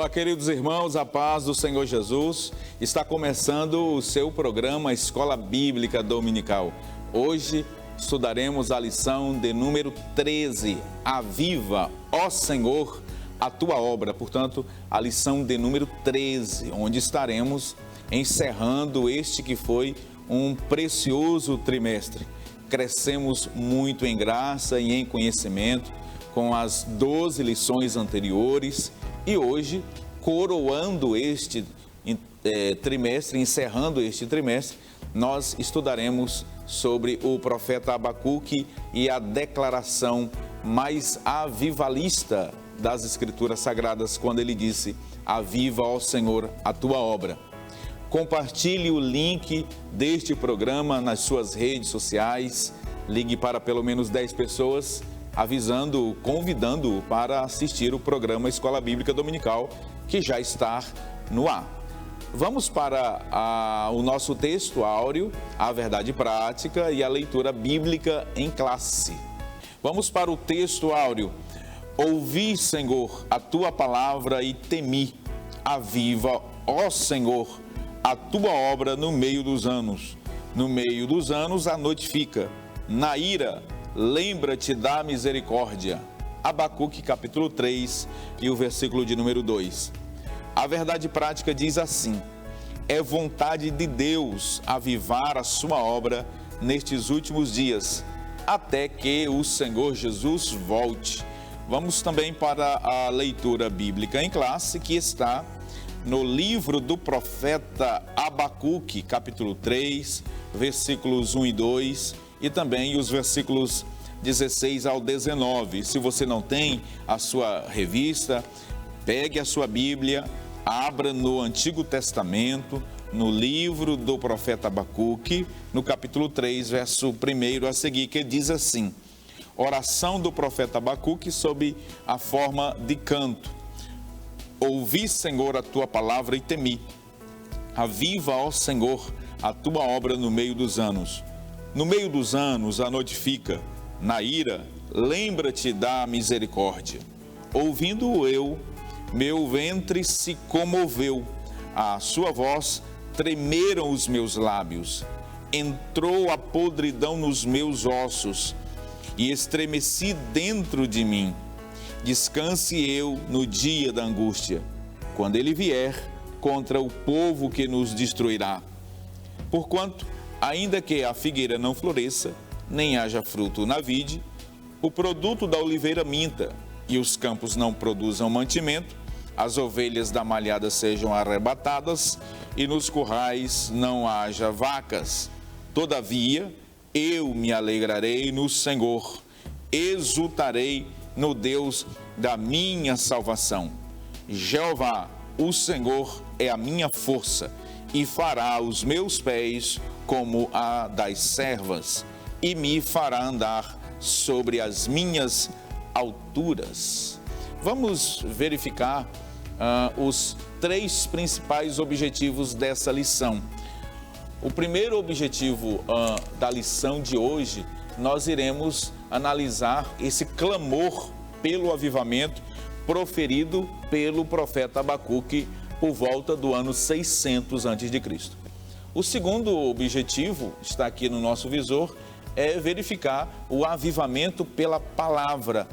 Olá, queridos irmãos, a paz do Senhor Jesus. Está começando o seu programa Escola Bíblica Dominical. Hoje estudaremos a lição de número 13, Aviva, ó Senhor, a tua obra. Portanto, a lição de número 13, onde estaremos encerrando este que foi um precioso trimestre. Crescemos muito em graça e em conhecimento com as 12 lições anteriores e hoje, coroando este trimestre, encerrando este trimestre, nós estudaremos sobre o profeta Abacuque e a declaração mais avivalista das Escrituras Sagradas, quando ele disse: Aviva, ó Senhor, a tua obra. Compartilhe o link deste programa nas suas redes sociais, ligue para pelo menos 10 pessoas, avisando, convidando para assistir o programa Escola Bíblica Dominical, que já está no ar. Vamos para o nosso texto áureo, a verdade prática e a leitura bíblica em classe. Vamos para o texto áureo. Ouvi, Senhor, a tua palavra e temi. Aviva, ó Senhor, a tua obra no meio dos anos. No meio dos anos a notifica. Na ira, lembra-te da misericórdia. Abacuque capítulo 3 e o versículo de número 2. A verdade prática diz assim: é vontade de Deus avivar a sua obra nestes últimos dias, até que o Senhor Jesus volte. Vamos também para a leitura bíblica em classe, que está no livro do profeta Abacuque, capítulo 3, versículos 1 e 2, e também os versículos 16 ao 19. Se você não tem a sua revista, pegue a sua Bíblia, abra no Antigo Testamento, no livro do profeta Abacuque, no capítulo 3, verso 1 a seguir, que diz assim: oração do profeta Abacuque sob a forma de canto. Ouvi, Senhor, a tua palavra e temi. Aviva, ó Senhor, a tua obra no meio dos anos. No meio dos anos a notifica. Na ira, lembra-te da misericórdia. Ouvindo eu, meu ventre se comoveu. À sua voz tremeram os meus lábios. Entrou a podridão nos meus ossos e estremeci dentro de mim. Descanse eu no dia da angústia, quando ele vier contra o povo que nos destruirá. Porquanto, ainda que a figueira não floresça, nem haja fruto na vide, o produto da oliveira minta, e os campos não produzam mantimento, as ovelhas da malhada sejam arrebatadas, e nos currais não haja vacas. Todavia, eu me alegrarei no Senhor, exultarei no Deus da minha salvação. Jeová, o Senhor, é a minha força, e fará os meus pés como a das servas, e me fará andar sobre as minhas alturas. Vamos verificar os 3 principais objetivos dessa lição. O primeiro objetivo da lição de hoje, nós iremos analisar esse clamor pelo avivamento proferido pelo profeta Abacuque por volta do ano 600 a.C. O segundo objetivo, está aqui no nosso visor, é verificar o avivamento pela palavra.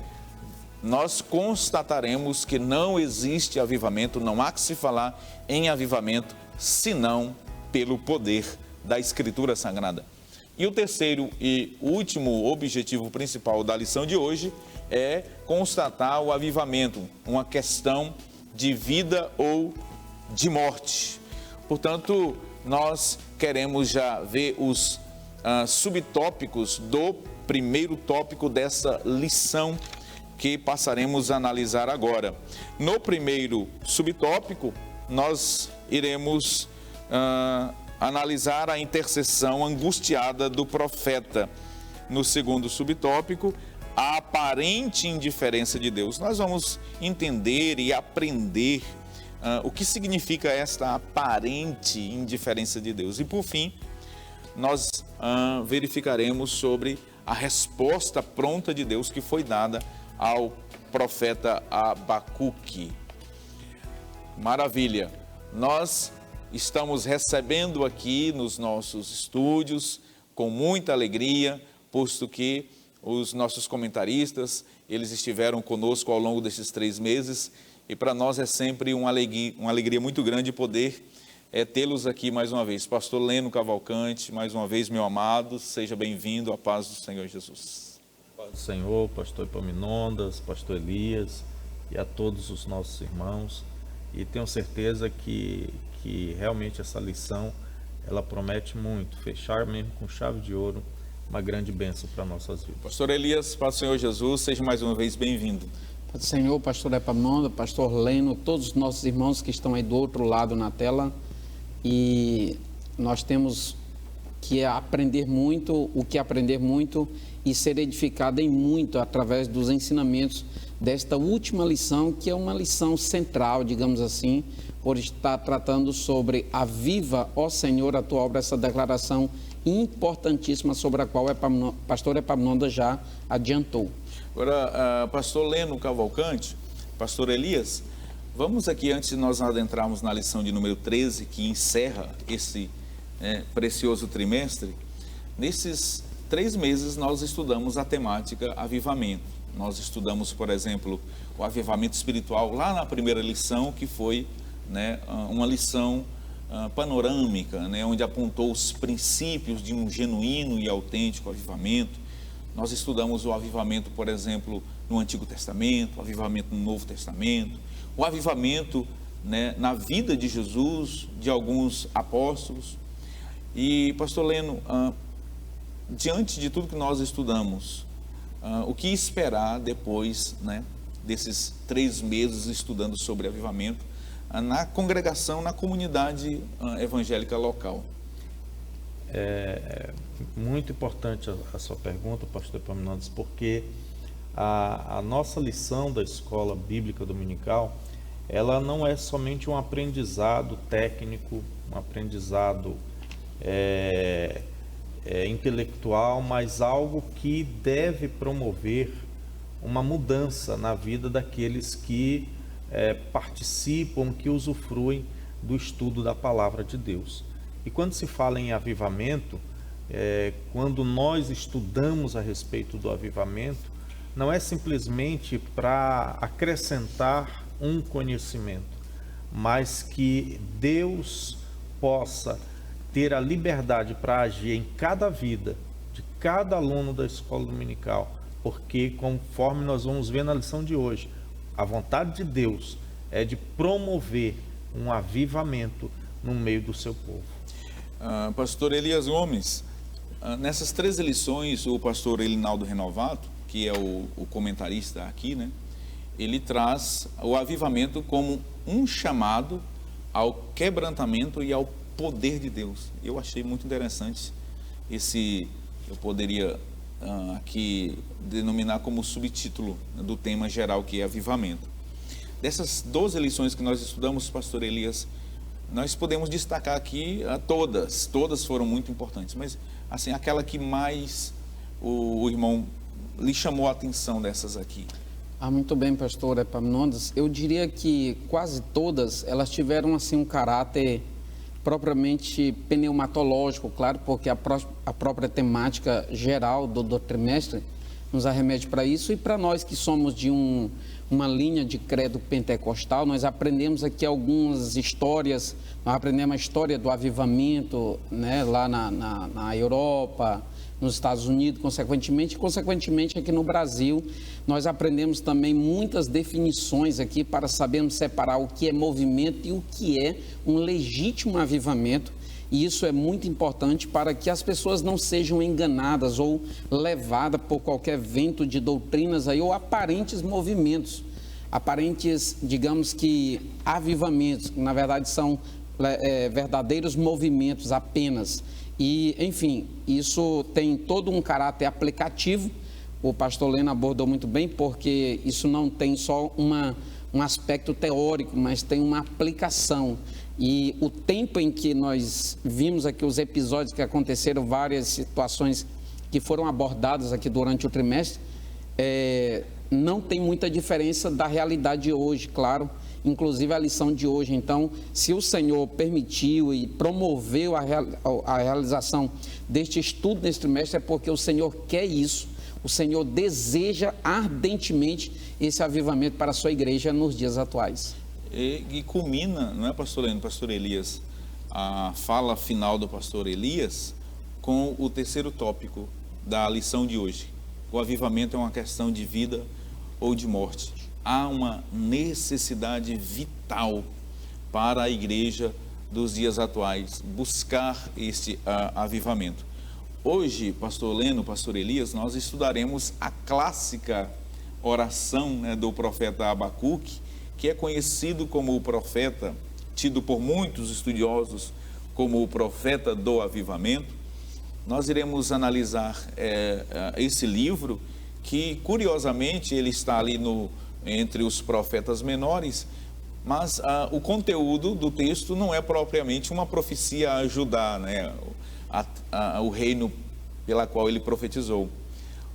Nós constataremos que não existe avivamento, não há que se falar em avivamento, senão pelo poder da Escritura Sagrada. E o terceiro e último objetivo principal da lição de hoje é constatar o avivamento, uma questão de vida ou de morte. Portanto, nós queremos já ver os subtópicos do primeiro tópico dessa lição que passaremos a analisar agora. No primeiro subtópico, nós iremos analisar a intercessão angustiada do profeta. No segundo subtópico, a aparente indiferença de Deus. Nós vamos entender e aprender o que significa esta aparente indiferença de Deus. E por fim, nós verificaremos sobre a resposta pronta de Deus que foi dada ao profeta Abacuque. Maravilha! Nós estamos recebendo aqui nos nossos estúdios com muita alegria, posto que os nossos comentaristas, eles estiveram conosco ao longo desses 3 meses e para nós é sempre uma alegria muito grande poder tê-los aqui mais uma vez. Pastor Leno Cavalcante, mais uma vez, meu amado, seja bem-vindo, a paz do Senhor Jesus. Paz do Senhor, pastor Epaminondas, pastor Elias e a todos os nossos irmãos. E tenho certeza que realmente essa lição, ela promete muito, fechar mesmo com chave de ouro, uma grande bênção para nossas vidas. Pastor Elias, paz do Senhor Jesus, seja mais uma vez bem-vindo. Paz do Senhor, pastor Epaminondas, pastor Leno, todos os nossos irmãos que estão aí do outro lado na tela. E nós temos que aprender muito, e ser edificado em muito através dos ensinamentos desta última lição, que é uma lição central, digamos assim, por estar tratando sobre aviva, ó Senhor, a tua obra, essa declaração importantíssima sobre a qual o pastor Epaminondas já adiantou. Agora, pastor Leno Cavalcante, pastor Elias, vamos aqui, antes de nós adentrarmos na lição de número 13, que encerra esse precioso trimestre. Nesses 3 meses nós estudamos a temática avivamento. Nós estudamos, por exemplo, o avivamento espiritual lá na primeira lição, que foi uma lição panorâmica, onde apontou os princípios de um genuíno e autêntico avivamento. Nós estudamos o avivamento, por exemplo, no Antigo Testamento, o avivamento no Novo Testamento, o avivamento na vida de Jesus, de alguns apóstolos. E, pastor Leno, diante de tudo que nós estudamos, o que esperar depois desses 3 meses estudando sobre avivamento na congregação, na comunidade evangélica local? É muito importante a sua pergunta, pastor Epaminondas, porque a nossa lição da Escola Bíblica Dominical, ela não é somente um aprendizado técnico, um aprendizado intelectual, mas algo que deve promover uma mudança na vida daqueles que participam, que usufruem do estudo da Palavra de Deus. E quando se fala em avivamento, quando nós estudamos a respeito do avivamento, não é simplesmente para acrescentar um conhecimento, mas que Deus possa ter a liberdade para agir em cada vida de cada aluno da escola dominical, porque conforme nós vamos ver na lição de hoje, a vontade de Deus é de promover um avivamento no meio do seu povo. Pastor Elias Gomes, nessas 13 lições, o pastor Elinaldo Renovato, que é o comentarista aqui, ele traz o avivamento como um chamado ao quebrantamento e ao poder de Deus. Eu achei muito interessante eu poderia aqui denominar como subtítulo do tema geral, que é avivamento. Dessas 12 lições que nós estudamos, pastor Elias, nós podemos destacar aqui todas foram muito importantes, mas assim, aquela que mais o irmão lhe chamou a atenção dessas aqui. Muito bem, pastor Epaminondas. Eu diria que quase todas elas tiveram assim um caráter propriamente pneumatológico, claro, porque a própria temática geral do trimestre nos arremete para isso. E para nós que somos de uma linha de credo pentecostal, nós aprendemos aqui algumas histórias. Nós aprendemos a história do avivamento, lá na Europa, nos Estados Unidos, consequentemente aqui no Brasil. Nós aprendemos também muitas definições aqui para sabermos separar o que é movimento e o que é um legítimo avivamento. E isso é muito importante para que as pessoas não sejam enganadas ou levadas por qualquer vento de doutrinas aí, ou aparentes movimentos, aparentes, digamos que, avivamentos, que na verdade são verdadeiros movimentos apenas. E, enfim, isso tem todo um caráter aplicativo. O pastor Leno abordou muito bem, porque isso não tem só um aspecto teórico, mas tem uma aplicação. E o tempo em que nós vimos aqui os episódios que aconteceram, várias situações que foram abordadas aqui durante o trimestre, não tem muita diferença da realidade de hoje, claro. inclusive a lição de hoje. Então, se o Senhor permitiu e promoveu a realização deste estudo neste trimestre, é porque o Senhor quer isso. O Senhor deseja ardentemente esse avivamento para a sua igreja nos dias atuais. E culmina, não é, pastor Leno, pastor Elias, a fala final do pastor Elias com o terceiro tópico da lição de hoje. O avivamento é uma questão de vida ou de morte. Há uma necessidade vital para a igreja dos dias atuais buscar este avivamento. Hoje, pastor Leno, pastor Elias, nós estudaremos a clássica oração, né, do profeta Abacuque, que é conhecido como o profeta, tido por muitos estudiosos como o profeta do avivamento. Nós iremos analisar esse livro, que curiosamente ele está ali entre os profetas menores, mas o conteúdo do texto não é propriamente uma profecia a Judá, né, o reino pela qual ele profetizou.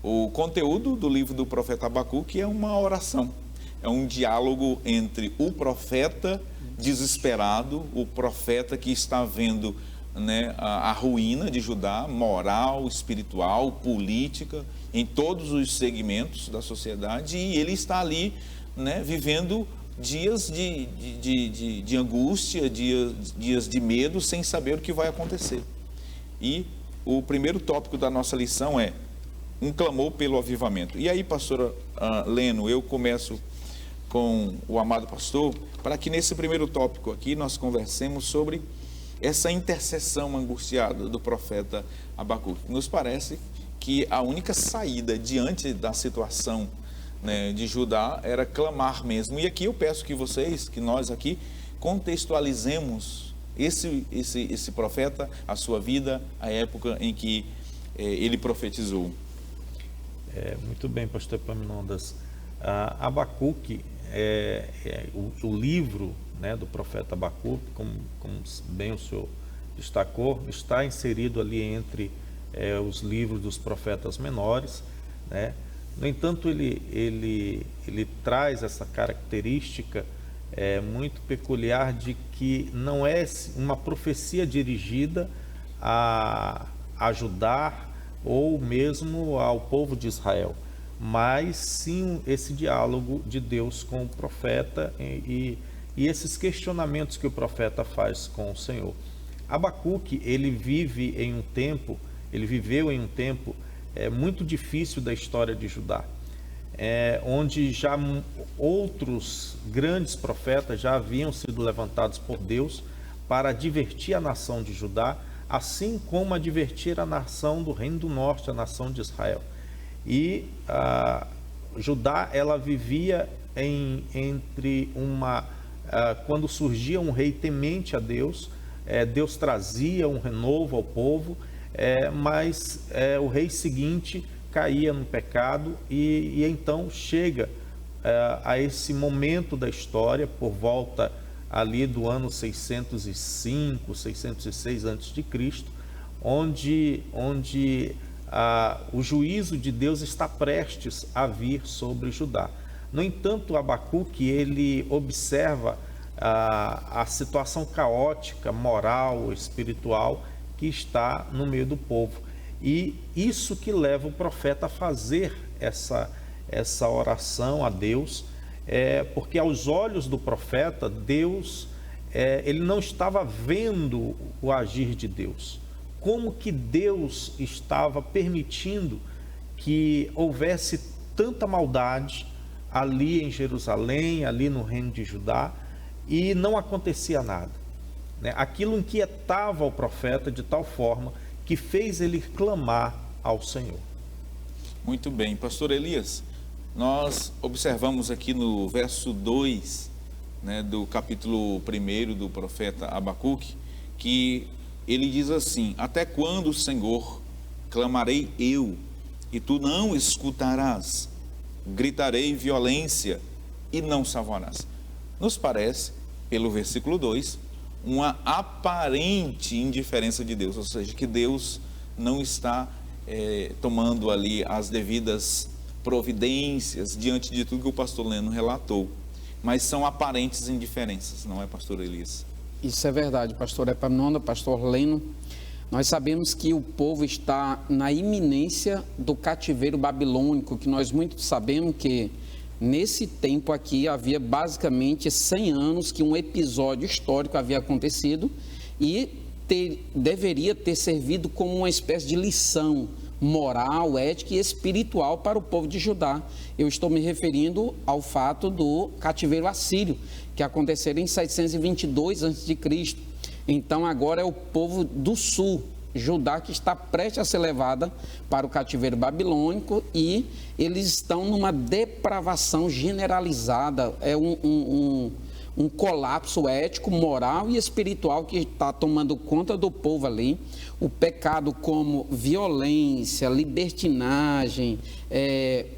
O conteúdo do livro do profeta Abacuque é uma oração, é um diálogo entre o profeta desesperado, o profeta que está vendo, né, a ruína de Judá, moral, espiritual, política, em todos os segmentos da sociedade, e ele está ali, né, vivendo dias de angústia, dias de medo, sem saber o que vai acontecer. E o primeiro tópico da nossa lição é um clamor pelo avivamento. E aí, pastora Leno, eu começo com o amado pastor, para que nesse primeiro tópico aqui nós conversemos sobre essa intercessão angustiada do profeta Abacuque. Nos parece que a única saída diante da situação, né, de Judá era clamar mesmo. E aqui eu peço que nós aqui contextualizemos esse profeta, a sua vida, a época em que ele profetizou. Muito bem, pastor Epaminondas. Abacuque, o livro, né, do profeta Abacuque, como bem o senhor destacou, está inserido ali entre os livros dos profetas menores, né? No entanto, ele traz essa característica muito peculiar de que não é uma profecia dirigida a ajudar ou mesmo ao povo de Israel, mas sim esse diálogo de Deus com o profeta e esses questionamentos que o profeta faz com o Senhor. Abacuque, ele viveu em um tempo muito difícil da história de Judá, onde já outros grandes profetas já haviam sido levantados por Deus para advertir a nação de Judá, assim como advertir a nação do Reino do Norte, a nação de Israel. E Judá, ela vivia quando surgia um rei temente a Deus, Deus trazia um renovo ao povo, mas o rei seguinte caía no pecado e então chega a esse momento da história, por volta ali do ano 605, 606 a.C., onde o juízo de Deus está prestes a vir sobre Judá. No entanto, Abacuque, ele observa a situação caótica, moral, espiritual, que está no meio do povo. E isso que leva o profeta a fazer essa oração a Deus, porque aos olhos do profeta, Deus, ele não estava vendo o agir de Deus. Como que Deus estava permitindo que houvesse tanta maldade ali em Jerusalém, ali no reino de Judá, e não acontecia nada, né? Aquilo inquietava o profeta de tal forma que fez ele clamar ao Senhor. Muito bem, pastor Elias, nós observamos aqui no verso 2, né, do capítulo 1 do profeta Abacuque, que ele diz assim: até quando, Senhor, clamarei eu, e tu não escutarás? Gritarei violência, e não salvarás. Nos parece, pelo versículo 2, uma aparente indiferença de Deus, ou seja, que Deus não está tomando ali as devidas providências diante de tudo que o pastor Leno relatou. mas são aparentes indiferenças, não é, pastor Elias? Isso é verdade, pastor Epaminondas, pastor Leno. Nós sabemos que o povo está na iminência do cativeiro babilônico, que nós muito sabemos que nesse tempo aqui havia basicamente 100 anos que um episódio histórico havia acontecido e deveria ter servido como uma espécie de lição moral, ética e espiritual para o povo de Judá. Eu estou me referindo ao fato do cativeiro assírio, que aconteceu em 722 a.C. Então agora é o povo do sul, Judá, que está prestes a ser levada para o cativeiro babilônico, e eles estão numa depravação generalizada, é um colapso ético, moral e espiritual que está tomando conta do povo ali. O pecado como violência, libertinagem,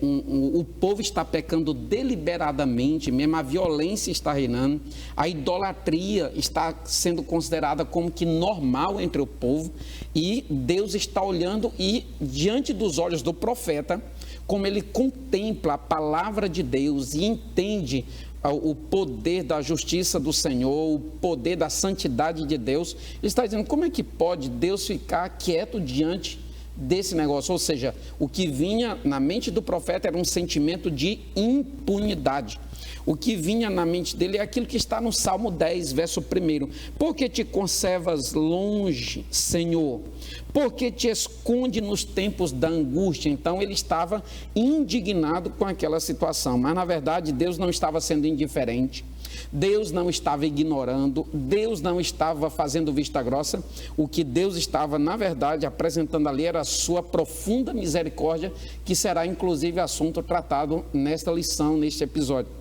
o povo está pecando deliberadamente, mesmo a violência está reinando, a idolatria está sendo considerada como que normal entre o povo, e Deus está olhando e diante dos olhos do profeta, como ele contempla a palavra de Deus e entende o poder da justiça do Senhor, o poder da santidade de Deus, ele está dizendo, como é que pode Deus ficar quieto diante desse negócio? Ou seja, o que vinha na mente do profeta era um sentimento de impunidade. O que vinha na mente dele é aquilo que está no Salmo 10, verso 1. Porque te conservas longe, Senhor? Porque te esconde nos tempos da angústia? Então ele estava indignado com aquela situação, mas na verdade Deus não estava sendo indiferente. Deus não estava ignorando, Deus não estava fazendo vista grossa. O que Deus estava, na verdade, apresentando ali era a sua profunda misericórdia, que será inclusive assunto tratado nesta lição, neste episódio.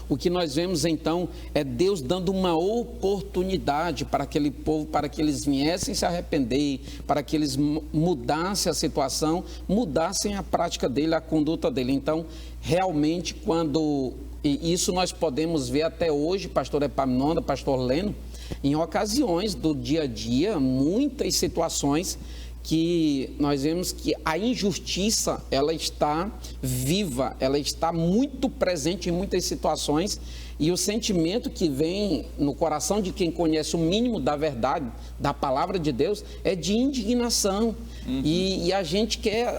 O que nós vemos então é Deus dando uma oportunidade para aquele povo, para que eles viessem se arrepender, para que eles mudassem a situação, mudassem a prática dele, a conduta dele. Então, realmente, e isso nós podemos ver até hoje, pastor Epaminondas, pastor Leno, em ocasiões do dia a dia, muitas situações que nós vemos que a injustiça, ela está viva, ela está muito presente em muitas situações, e o sentimento que vem no coração de quem conhece o mínimo da verdade, da palavra de Deus, é de indignação. E a gente quer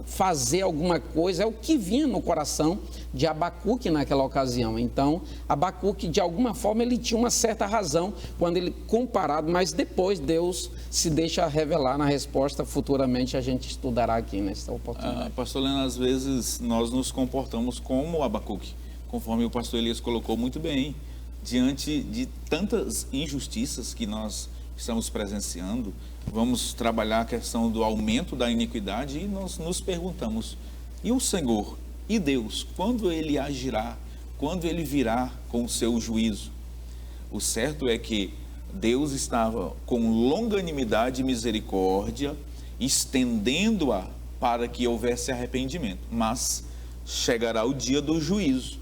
fazer alguma coisa, é o que vinha no coração de Abacuque naquela ocasião. Então, Abacuque, de alguma forma, ele tinha uma certa razão quando ele comparado, mas depois Deus se deixa revelar na resposta, futuramente a gente estudará aqui nesta oportunidade. Pastor Leno, às vezes nós nos comportamos como Abacuque, conforme o pastor Elias colocou muito bem, diante de tantas injustiças que nós estamos presenciando. Vamos trabalhar a questão do aumento da iniquidade e nós nos perguntamos, e o Senhor, e Deus, quando Ele agirá, quando Ele virá com o seu juízo? O certo é que Deus estava com longanimidade e misericórdia, estendendo-a para que houvesse arrependimento, mas chegará o dia do juízo,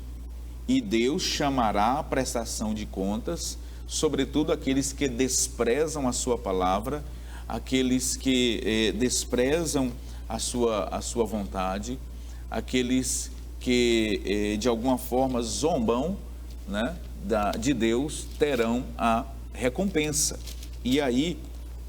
e Deus chamará a prestação de contas, sobretudo aqueles que desprezam a sua palavra, aqueles que desprezam a sua vontade, aqueles que de alguma forma zombam, né, de Deus, terão a recompensa. E aí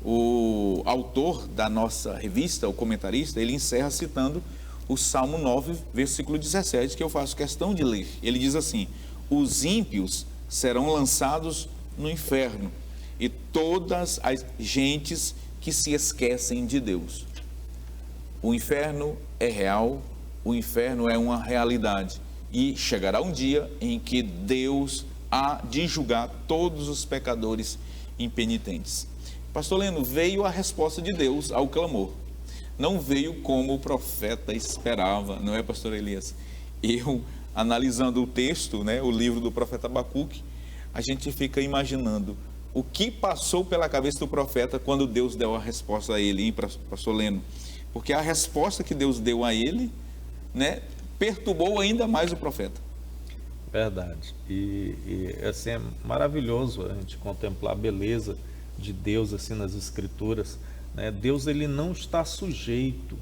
o autor da nossa revista, o comentarista, ele encerra citando o Salmo 9, versículo 17, que eu faço questão de ler. Ele diz assim: os ímpios serão lançados no inferno, e todas as gentes que se esquecem de Deus. O inferno é real, o inferno é uma realidade, e chegará um dia em que Deus há de julgar todos os pecadores impenitentes. Pastor Leno, veio a resposta de Deus ao clamor. Não veio como o profeta esperava, não é, pastor Elias? Eu, analisando o texto, né, o livro do profeta Abacuque, a gente fica imaginando o que passou pela cabeça do profeta quando Deus deu a resposta a ele, hein, pastor Leno? Porque a resposta que Deus deu a ele, né, perturbou ainda mais o profeta. Verdade. E assim, é maravilhoso a gente contemplar a beleza de Deus assim nas Escrituras, né? Deus, ele não está sujeito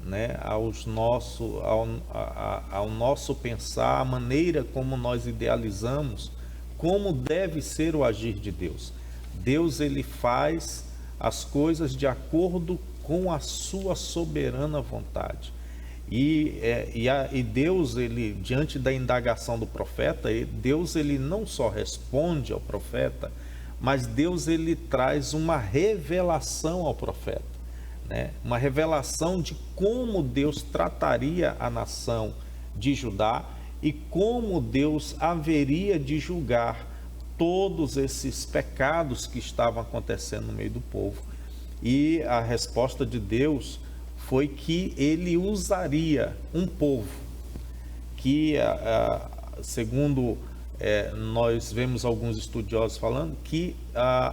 né, ao nosso pensar, a maneira como nós idealizamos como deve ser o agir de Deus. Deus, ele faz as coisas de acordo com a sua soberana vontade. E Deus, ele, diante da indagação do profeta, Deus, ele não só responde ao profeta, mas Deus, ele traz uma revelação ao profeta, né? Uma revelação de como Deus trataria a nação de Judá e como Deus haveria de julgar todos esses pecados que estavam acontecendo no meio do povo. E a resposta de Deus foi que ele usaria um povo que, segundo nós vemos alguns estudiosos falando, que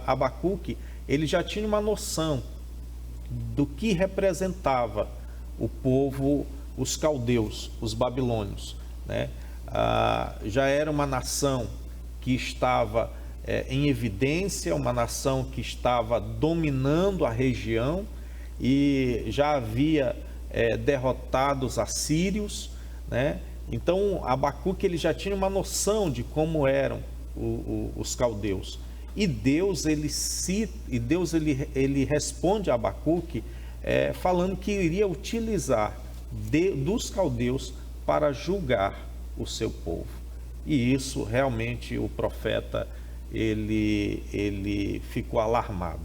Abacuque, ele já tinha uma noção do que representava o povo, os caldeus, os babilônios, né? Já era uma nação que estava em evidência, uma nação que estava dominando a região e já havia derrotado os assírios, né? Então Abacuque, ele já tinha uma noção de como eram os caldeus. E Deus, ele responde a Abacuque falando que iria utilizar dos caldeus para julgar o seu povo. E isso realmente o profeta ele ficou alarmado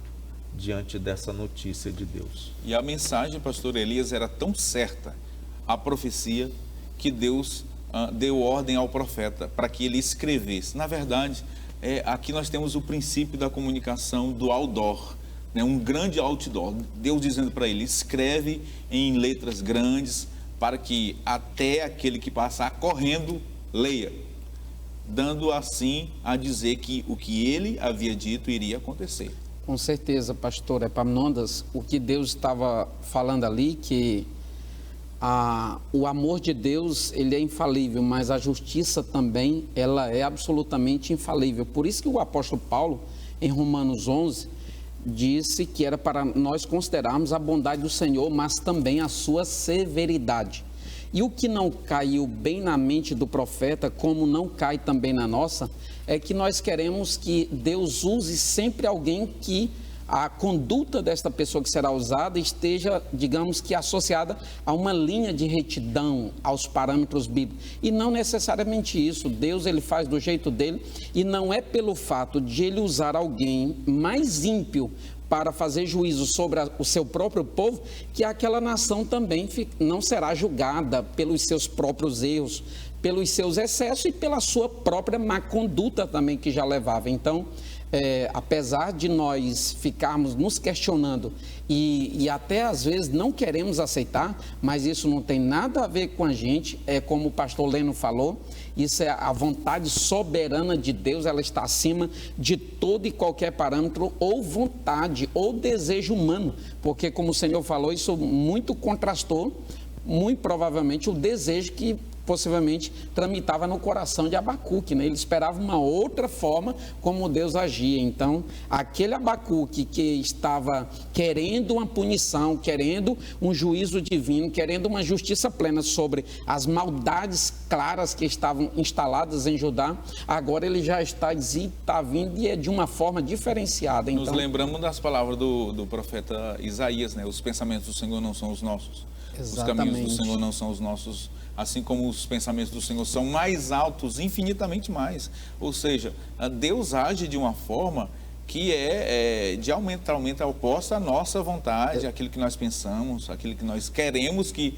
diante dessa notícia de Deus. E a mensagem, pastor Elias, era tão certa, a profecia, que Deus deu ordem ao profeta para que ele escrevesse. Na verdade, aqui nós temos o princípio da comunicação do outdoor, né? Um grande outdoor. Deus dizendo para ele: escreve em letras grandes para que até aquele que passar correndo leia, dando assim a dizer que o que ele havia dito iria acontecer. Com certeza, pastor Epaminondas, o que Deus estava falando ali, que o amor de Deus, ele é infalível, mas a justiça também, ela é absolutamente infalível. Por isso que o apóstolo Paulo, em Romanos 11, disse que era para nós considerarmos a bondade do Senhor, mas também a sua severidade. E o que não caiu bem na mente do profeta, como não cai também na nossa, é que nós queremos que Deus use sempre alguém que a conduta desta pessoa que será usada esteja, digamos que, associada a uma linha de retidão, aos parâmetros bíblicos. E não necessariamente isso. Deus, ele faz do jeito dele, e não é pelo fato de ele usar alguém mais ímpio para fazer juízo sobre o seu próprio povo, que aquela nação também não será julgada pelos seus próprios erros, pelos seus excessos e pela sua própria má conduta também que já levava. Então, apesar de nós ficarmos nos questionando e até às vezes não queremos aceitar, mas isso não tem nada a ver com a gente, como o pastor Leno falou, isso é a vontade soberana de Deus, ela está acima de todo e qualquer parâmetro ou vontade ou desejo humano, porque como o Senhor falou, isso muito contrastou, muito provavelmente, o desejo que possivelmente tramitava no coração de Abacuque, né? Ele esperava uma outra forma como Deus agia. Então, aquele Abacuque que estava querendo uma punição, querendo um juízo divino, querendo uma justiça plena sobre as maldades claras que estavam instaladas em Judá, agora ele já está vindo e é de uma forma diferenciada. Então, nos lembramos das palavras do profeta Isaías, né? Os pensamentos do Senhor não são os nossos. Exatamente. Os caminhos do Senhor não são os nossos, assim como os pensamentos do Senhor são mais altos, infinitamente mais. Ou seja, Deus age de uma forma que é diametralmente oposta à nossa vontade, àquilo que nós pensamos, àquilo que nós queremos que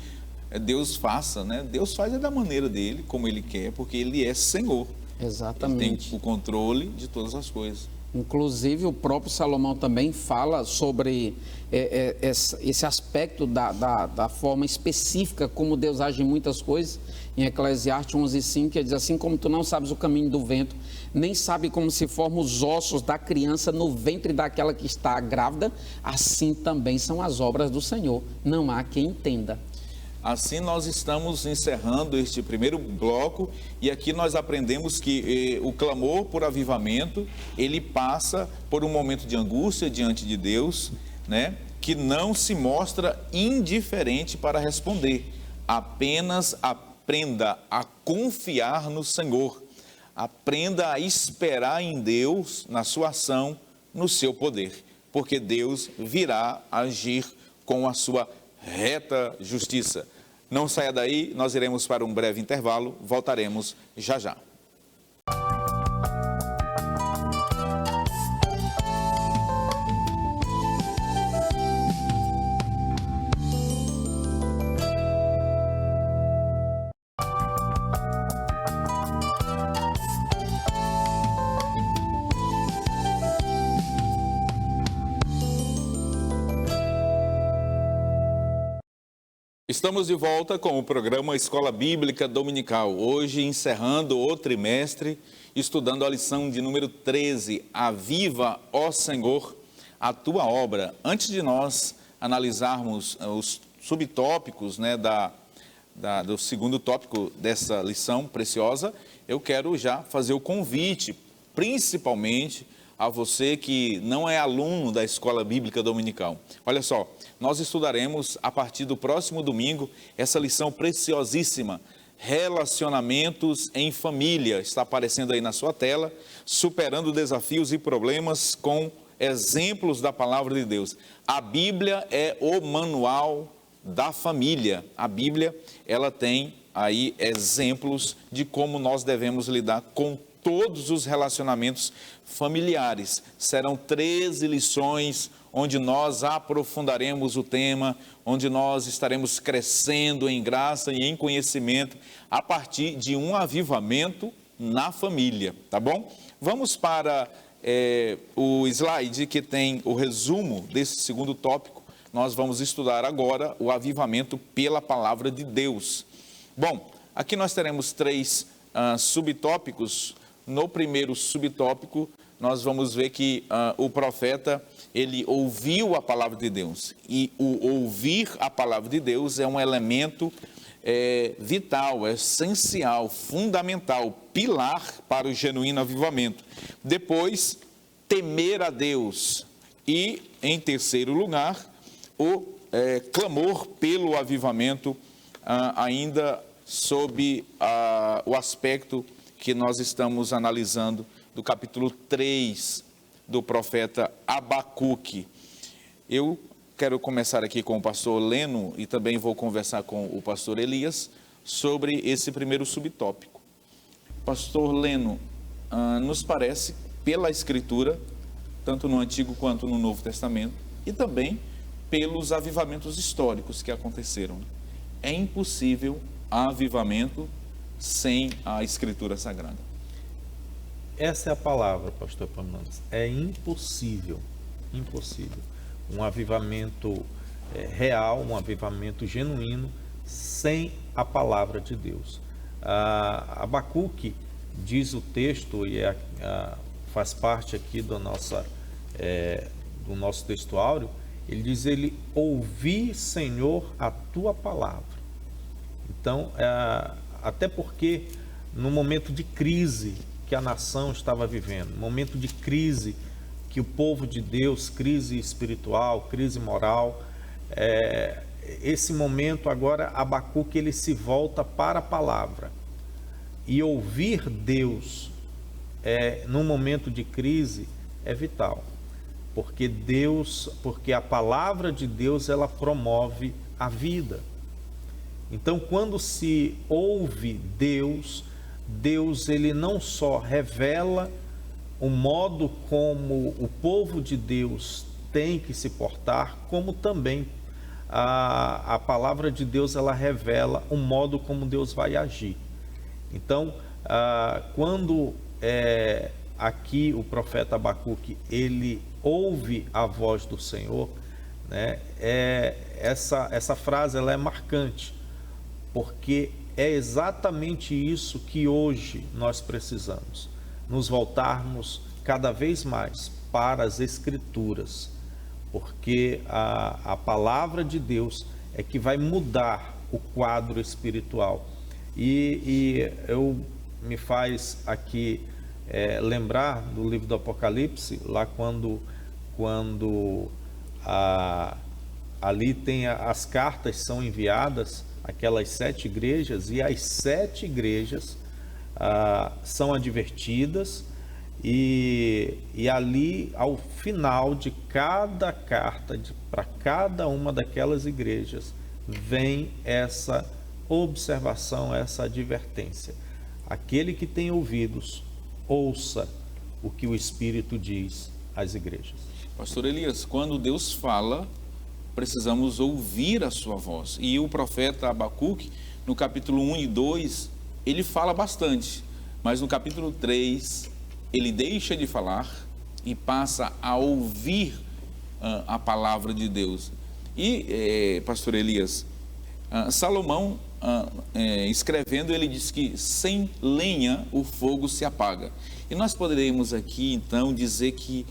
Deus faça, né? Deus faz da maneira dele, como ele quer, porque ele é Senhor. Exatamente. Ele tem o controle de todas as coisas. Inclusive, o próprio Salomão também fala sobre esse aspecto da forma específica como Deus age em muitas coisas. Em Eclesiastes 11:5, que diz assim: como tu não sabes o caminho do vento, nem sabe como se formam os ossos da criança no ventre daquela que está grávida, assim também são as obras do Senhor. Não há quem entenda. Assim nós estamos encerrando este primeiro bloco e aqui nós aprendemos que o clamor por avivamento, ele passa por um momento de angústia diante de Deus, né? que não se mostra indiferente para responder. Apenas aprenda a confiar no Senhor. Aprenda a esperar em Deus, na sua ação, no seu poder, porque Deus virá agir com a sua reta justiça. Não saia daí, nós iremos para um breve intervalo, voltaremos já já. Estamos de volta com o programa Escola Bíblica Dominical, hoje encerrando o trimestre, estudando a lição de número 13, Aviva, ó Senhor, a tua obra. Antes de nós analisarmos os subtópicos, do segundo tópico dessa lição preciosa, eu quero já fazer o convite, principalmente a você que não é aluno da Escola Bíblica Dominical. Olha só, nós estudaremos a partir do próximo domingo essa lição preciosíssima, Relacionamentos em Família. Está aparecendo aí na sua tela, superando desafios e problemas com exemplos da palavra de Deus. A Bíblia é o manual da família. A Bíblia, ela tem aí exemplos de como nós devemos lidar com todos os relacionamentos familiares. Serão 13 lições onde nós aprofundaremos o tema, onde nós estaremos crescendo em graça e em conhecimento a partir de um avivamento na família, tá bom? Vamos para o slide que tem o resumo desse segundo tópico. Nós vamos estudar agora o avivamento pela palavra de Deus. Bom, aqui nós teremos 3 subtópicos. No primeiro subtópico, nós vamos ver que o profeta, ele ouviu a palavra de Deus. E o ouvir a palavra de Deus é um elemento vital, essencial, fundamental, pilar para o genuíno avivamento. Depois, temer a Deus. E, em terceiro lugar, o clamor pelo avivamento, ainda sob o aspecto que nós estamos analisando do capítulo 3 do profeta Abacuque. Eu quero começar aqui com o pastor Leno e também vou conversar com o pastor Elias sobre esse primeiro subtópico. Pastor Leno, nos parece, pela Escritura, tanto no Antigo quanto no Novo Testamento, e também pelos avivamentos históricos que aconteceram, é impossível avivamento sem a Escritura Sagrada. Essa é a palavra, pastor Epaminondas. É impossível, impossível. Um avivamento real, um avivamento genuíno, sem a palavra de Deus. Abacuque diz o texto, e faz parte aqui do nosso texto áureo, ele diz, ouvi, Senhor, a tua palavra. Então, até porque no momento de crise que a nação estava vivendo, momento de crise que o povo de Deus, crise espiritual, crise moral, esse momento agora Abacuque ele se volta para a palavra. E ouvir Deus num momento de crise é vital, porque a palavra de Deus ela promove a vida. Então, quando se ouve Deus ele não só revela o modo como o povo de Deus tem que se portar, como também a palavra de Deus ela revela o modo como Deus vai agir. Então, quando aqui o profeta Abacuque ele ouve a voz do Senhor, né, essa frase ela é marcante, porque é exatamente isso que hoje nós precisamos, nos voltarmos cada vez mais para as Escrituras, porque a palavra de Deus é que vai mudar o quadro espiritual. E me faz aqui lembrar do livro do Apocalipse, lá quando ali tem as cartas são enviadas àquelas 7 igrejas, e as 7 igrejas são advertidas, e ali ao final de cada carta para cada uma daquelas igrejas vem essa observação, essa advertência: aquele que tem ouvidos, ouça o que o Espírito diz às igrejas. Pastor Elias, quando Deus fala, precisamos ouvir a sua voz. E o profeta Abacuque, no capítulo 1 e 2, ele fala bastante, mas no capítulo 3, ele deixa de falar e passa a ouvir a palavra de Deus. E, pastor Elias, Salomão, escrevendo, ele diz que sem lenha o fogo se apaga. E nós poderemos aqui, então, dizer que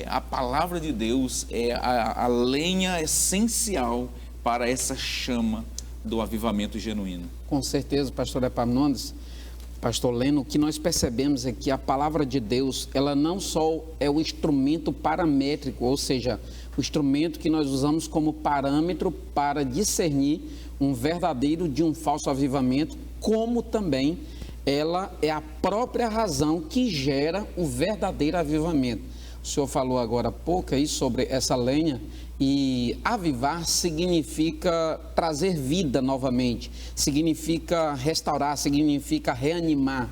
a palavra de Deus é a lenha essencial para essa chama do avivamento genuíno. Com certeza, pastor Epaminondas, pastor Leno, o que nós percebemos é que a palavra de Deus, ela não só é o instrumento paramétrico, ou seja, o instrumento que nós usamos como parâmetro para discernir um verdadeiro de um falso avivamento, como também ela é a própria razão que gera o verdadeiro avivamento. O senhor falou agora há pouco aí sobre essa lenha, e avivar significa trazer vida novamente, significa restaurar, significa reanimar.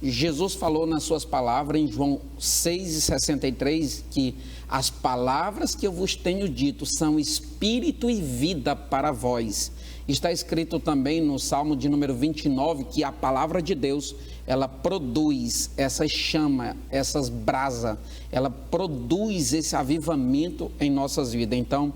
Jesus falou nas suas palavras em João 6,63 que as palavras que eu vos tenho dito são espírito e vida para vós. Está escrito também no Salmo de número 29 que a palavra de Deus, ela produz essa chama, essas brasas, ela produz esse avivamento em nossas vidas. Então,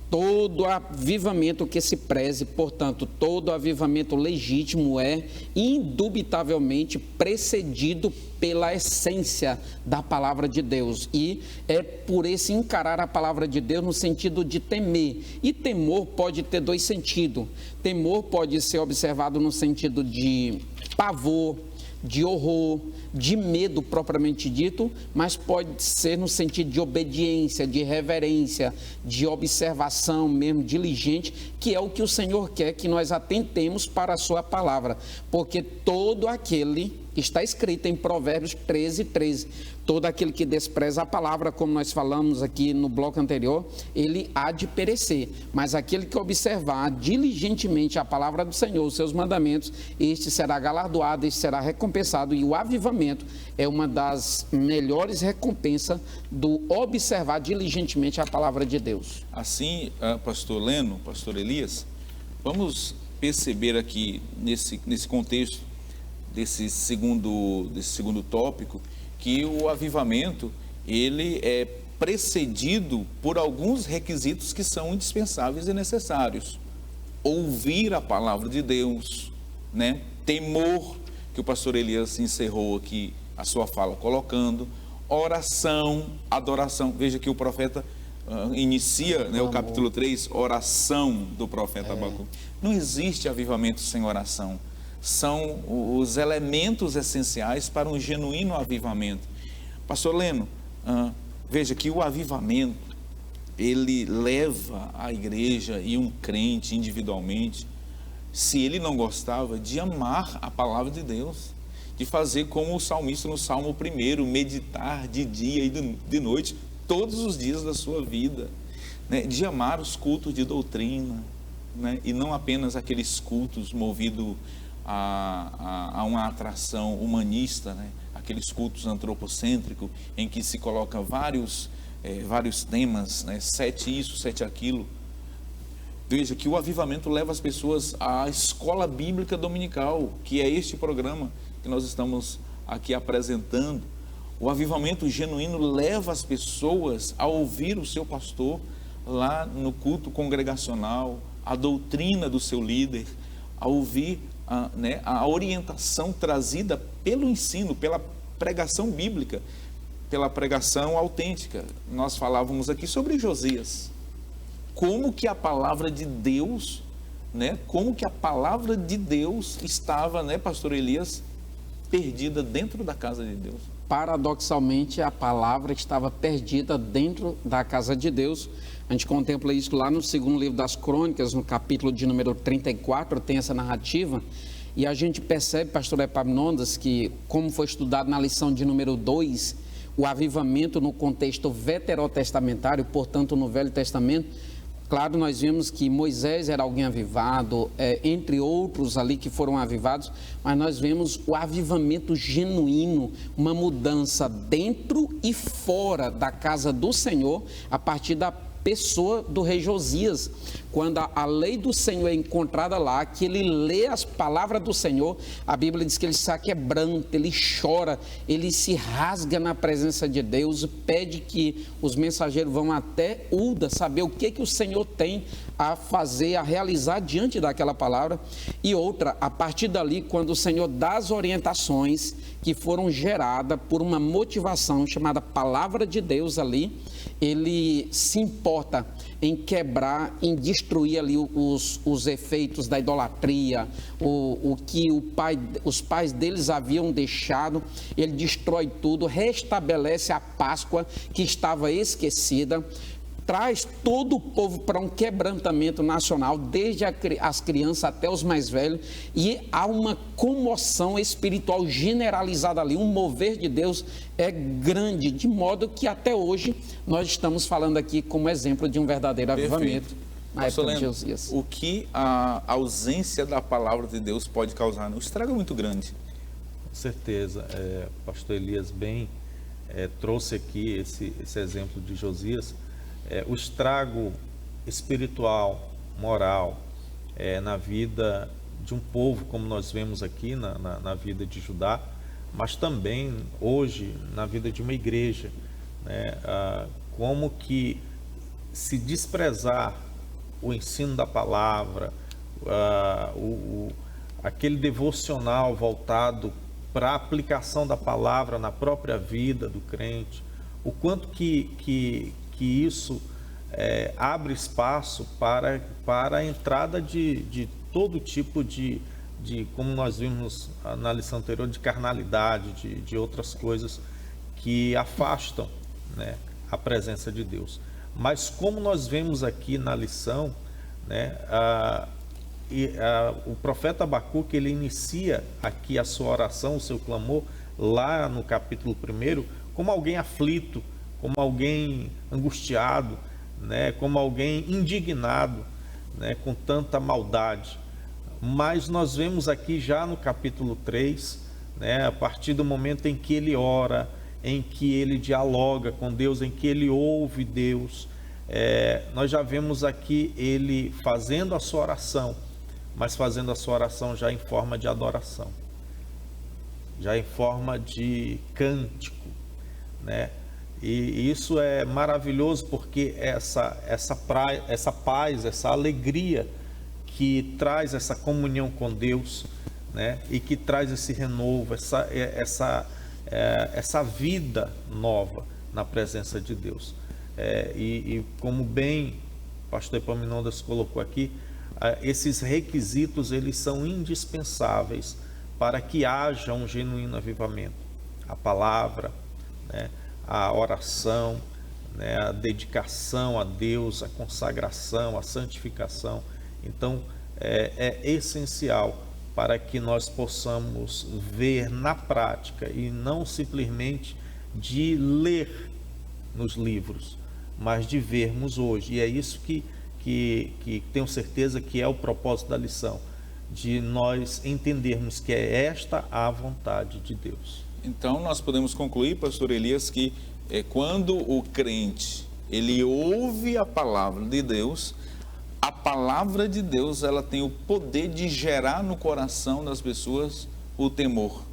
todo avivamento que se preze, portanto, todo avivamento legítimo é indubitavelmente precedido pela essência da palavra de Deus, e é por esse encarar a palavra de Deus no sentido de temer. E temor pode ter 2 sentidos. Temor pode ser observado no sentido de pavor, de horror, de medo propriamente dito, mas pode ser no sentido de obediência, de reverência, de observação mesmo, diligente, que é o que o Senhor quer que nós atentemos para a sua palavra, porque todo aquele, está escrito em Provérbios 13:13, todo aquele que despreza a palavra, como nós falamos aqui no bloco anterior, ele há de perecer, mas aquele que observar diligentemente a palavra do Senhor, os seus mandamentos, este será galardoado, este será recompensado. E o avivamento é uma das melhores recompensas do observar diligentemente a palavra de Deus. Assim, pastor Leno, pastor Elias, vamos perceber aqui nesse contexto desse segundo tópico, que o avivamento, ele é precedido por alguns requisitos que são indispensáveis e necessários. Ouvir a palavra de Deus, né? Temor, que o pastor Elias encerrou aqui a sua fala colocando, oração, adoração. Veja que o profeta inicia, né, o capítulo 3, oração do profeta Abacuque. Não existe avivamento sem oração. São os elementos essenciais para um genuíno avivamento. Pastor Leno, veja que o avivamento, ele leva a igreja e um crente individualmente, se ele não gostava, de amar a palavra de Deus, de fazer como o salmista no Salmo 1, meditar de dia e de noite, todos os dias da sua vida, né? De amar os cultos de doutrina, né? E não apenas aqueles cultos movidos a uma atração humanista, né? Aqueles cultos antropocêntricos em que se coloca vários temas, né? 7 isso, 7 aquilo. Veja que o avivamento leva as pessoas à escola bíblica dominical, que é este programa que nós estamos aqui apresentando. O avivamento genuíno leva as pessoas a ouvir o seu pastor lá no culto congregacional, a doutrina do seu líder, a ouvir a orientação trazida pelo ensino, pela pregação bíblica, pela pregação autêntica. Nós falávamos aqui sobre Josias. Como que a palavra de Deus, né? Como que a palavra de Deus estava, né, pastor Elias, perdida dentro da casa de Deus. paradoxalmente, a palavra estava perdida dentro da casa de Deus. A gente contempla isso lá no segundo livro das Crônicas, no capítulo de número 34, tem essa narrativa. E a gente percebe, pastor Epaminondas, que, como foi estudado na lição de número 2, o avivamento no contexto veterotestamentário, portanto, no Velho Testamento, claro, nós vimos que Moisés era alguém avivado, entre outros ali que foram avivados, mas nós vemos o avivamento genuíno, uma mudança dentro e fora da casa do Senhor, a partir da pessoa do rei Josias, quando a lei do Senhor é encontrada lá, que ele lê as palavras do Senhor, a Bíblia diz que ele se aquebranta, ele chora, ele se rasga na presença de Deus, pede que os mensageiros vão até Uda saber o que o Senhor tem a fazer, a realizar diante daquela palavra. E outra, a partir dali, quando o Senhor dá as orientações que foram geradas por uma motivação chamada Palavra de Deus ali, ele se importa em quebrar, em destruir ali os efeitos da idolatria, o que os pais deles haviam deixado. Ele destrói tudo, restabelece a Páscoa que estava esquecida, traz todo o povo para um quebrantamento nacional, desde as crianças até os mais velhos, e há uma comoção espiritual generalizada ali, um mover de Deus é grande, de modo que até hoje nós estamos falando aqui como exemplo de um verdadeiro avivamento na época de Josias. O que a ausência da palavra de Deus pode causar? Um estrago muito grande. Com certeza, pastor Elias bem trouxe aqui esse exemplo de Josias. O estrago espiritual, moral, na vida de um povo, como nós vemos aqui na vida de Judá, mas também hoje na vida de uma igreja, né? Como que se desprezar o ensino da palavra, aquele devocional voltado para a aplicação da palavra na própria vida do crente, o quanto que isso abre espaço para a entrada de todo tipo de, como nós vimos na lição anterior, de carnalidade, de outras coisas que afastam, né, a presença de Deus. Mas como nós vemos aqui na lição, né, o profeta Abacuque, ele inicia aqui a sua oração, o seu clamor, lá no capítulo 1, como alguém aflito, como alguém angustiado, né, como alguém indignado, né, com tanta maldade. Mas nós vemos aqui já no capítulo 3, né, a partir do momento em que ele ora, em que ele dialoga com Deus, em que ele ouve Deus, nós já vemos aqui ele fazendo a sua oração, mas fazendo a sua oração já em forma de adoração, já em forma de cântico, né? E isso é maravilhoso, porque essa paz, essa alegria que traz essa comunhão com Deus, né? E que traz esse renovo, essa vida nova na presença de Deus. E como bem o pastor Epaminondas colocou aqui, esses requisitos, eles são indispensáveis para que haja um genuíno avivamento. A palavra, né? A oração, né? A dedicação a Deus, a consagração, a santificação. Então, é essencial para que nós possamos ver na prática e não simplesmente de ler nos livros, mas de vermos hoje. E é isso que tenho certeza que é o propósito da lição, de nós entendermos que é esta a vontade de Deus. Então, nós podemos concluir, pastor Elias, que quando o crente, ele ouve a palavra de Deus, a palavra de Deus, ela tem o poder de gerar no coração das pessoas o temor.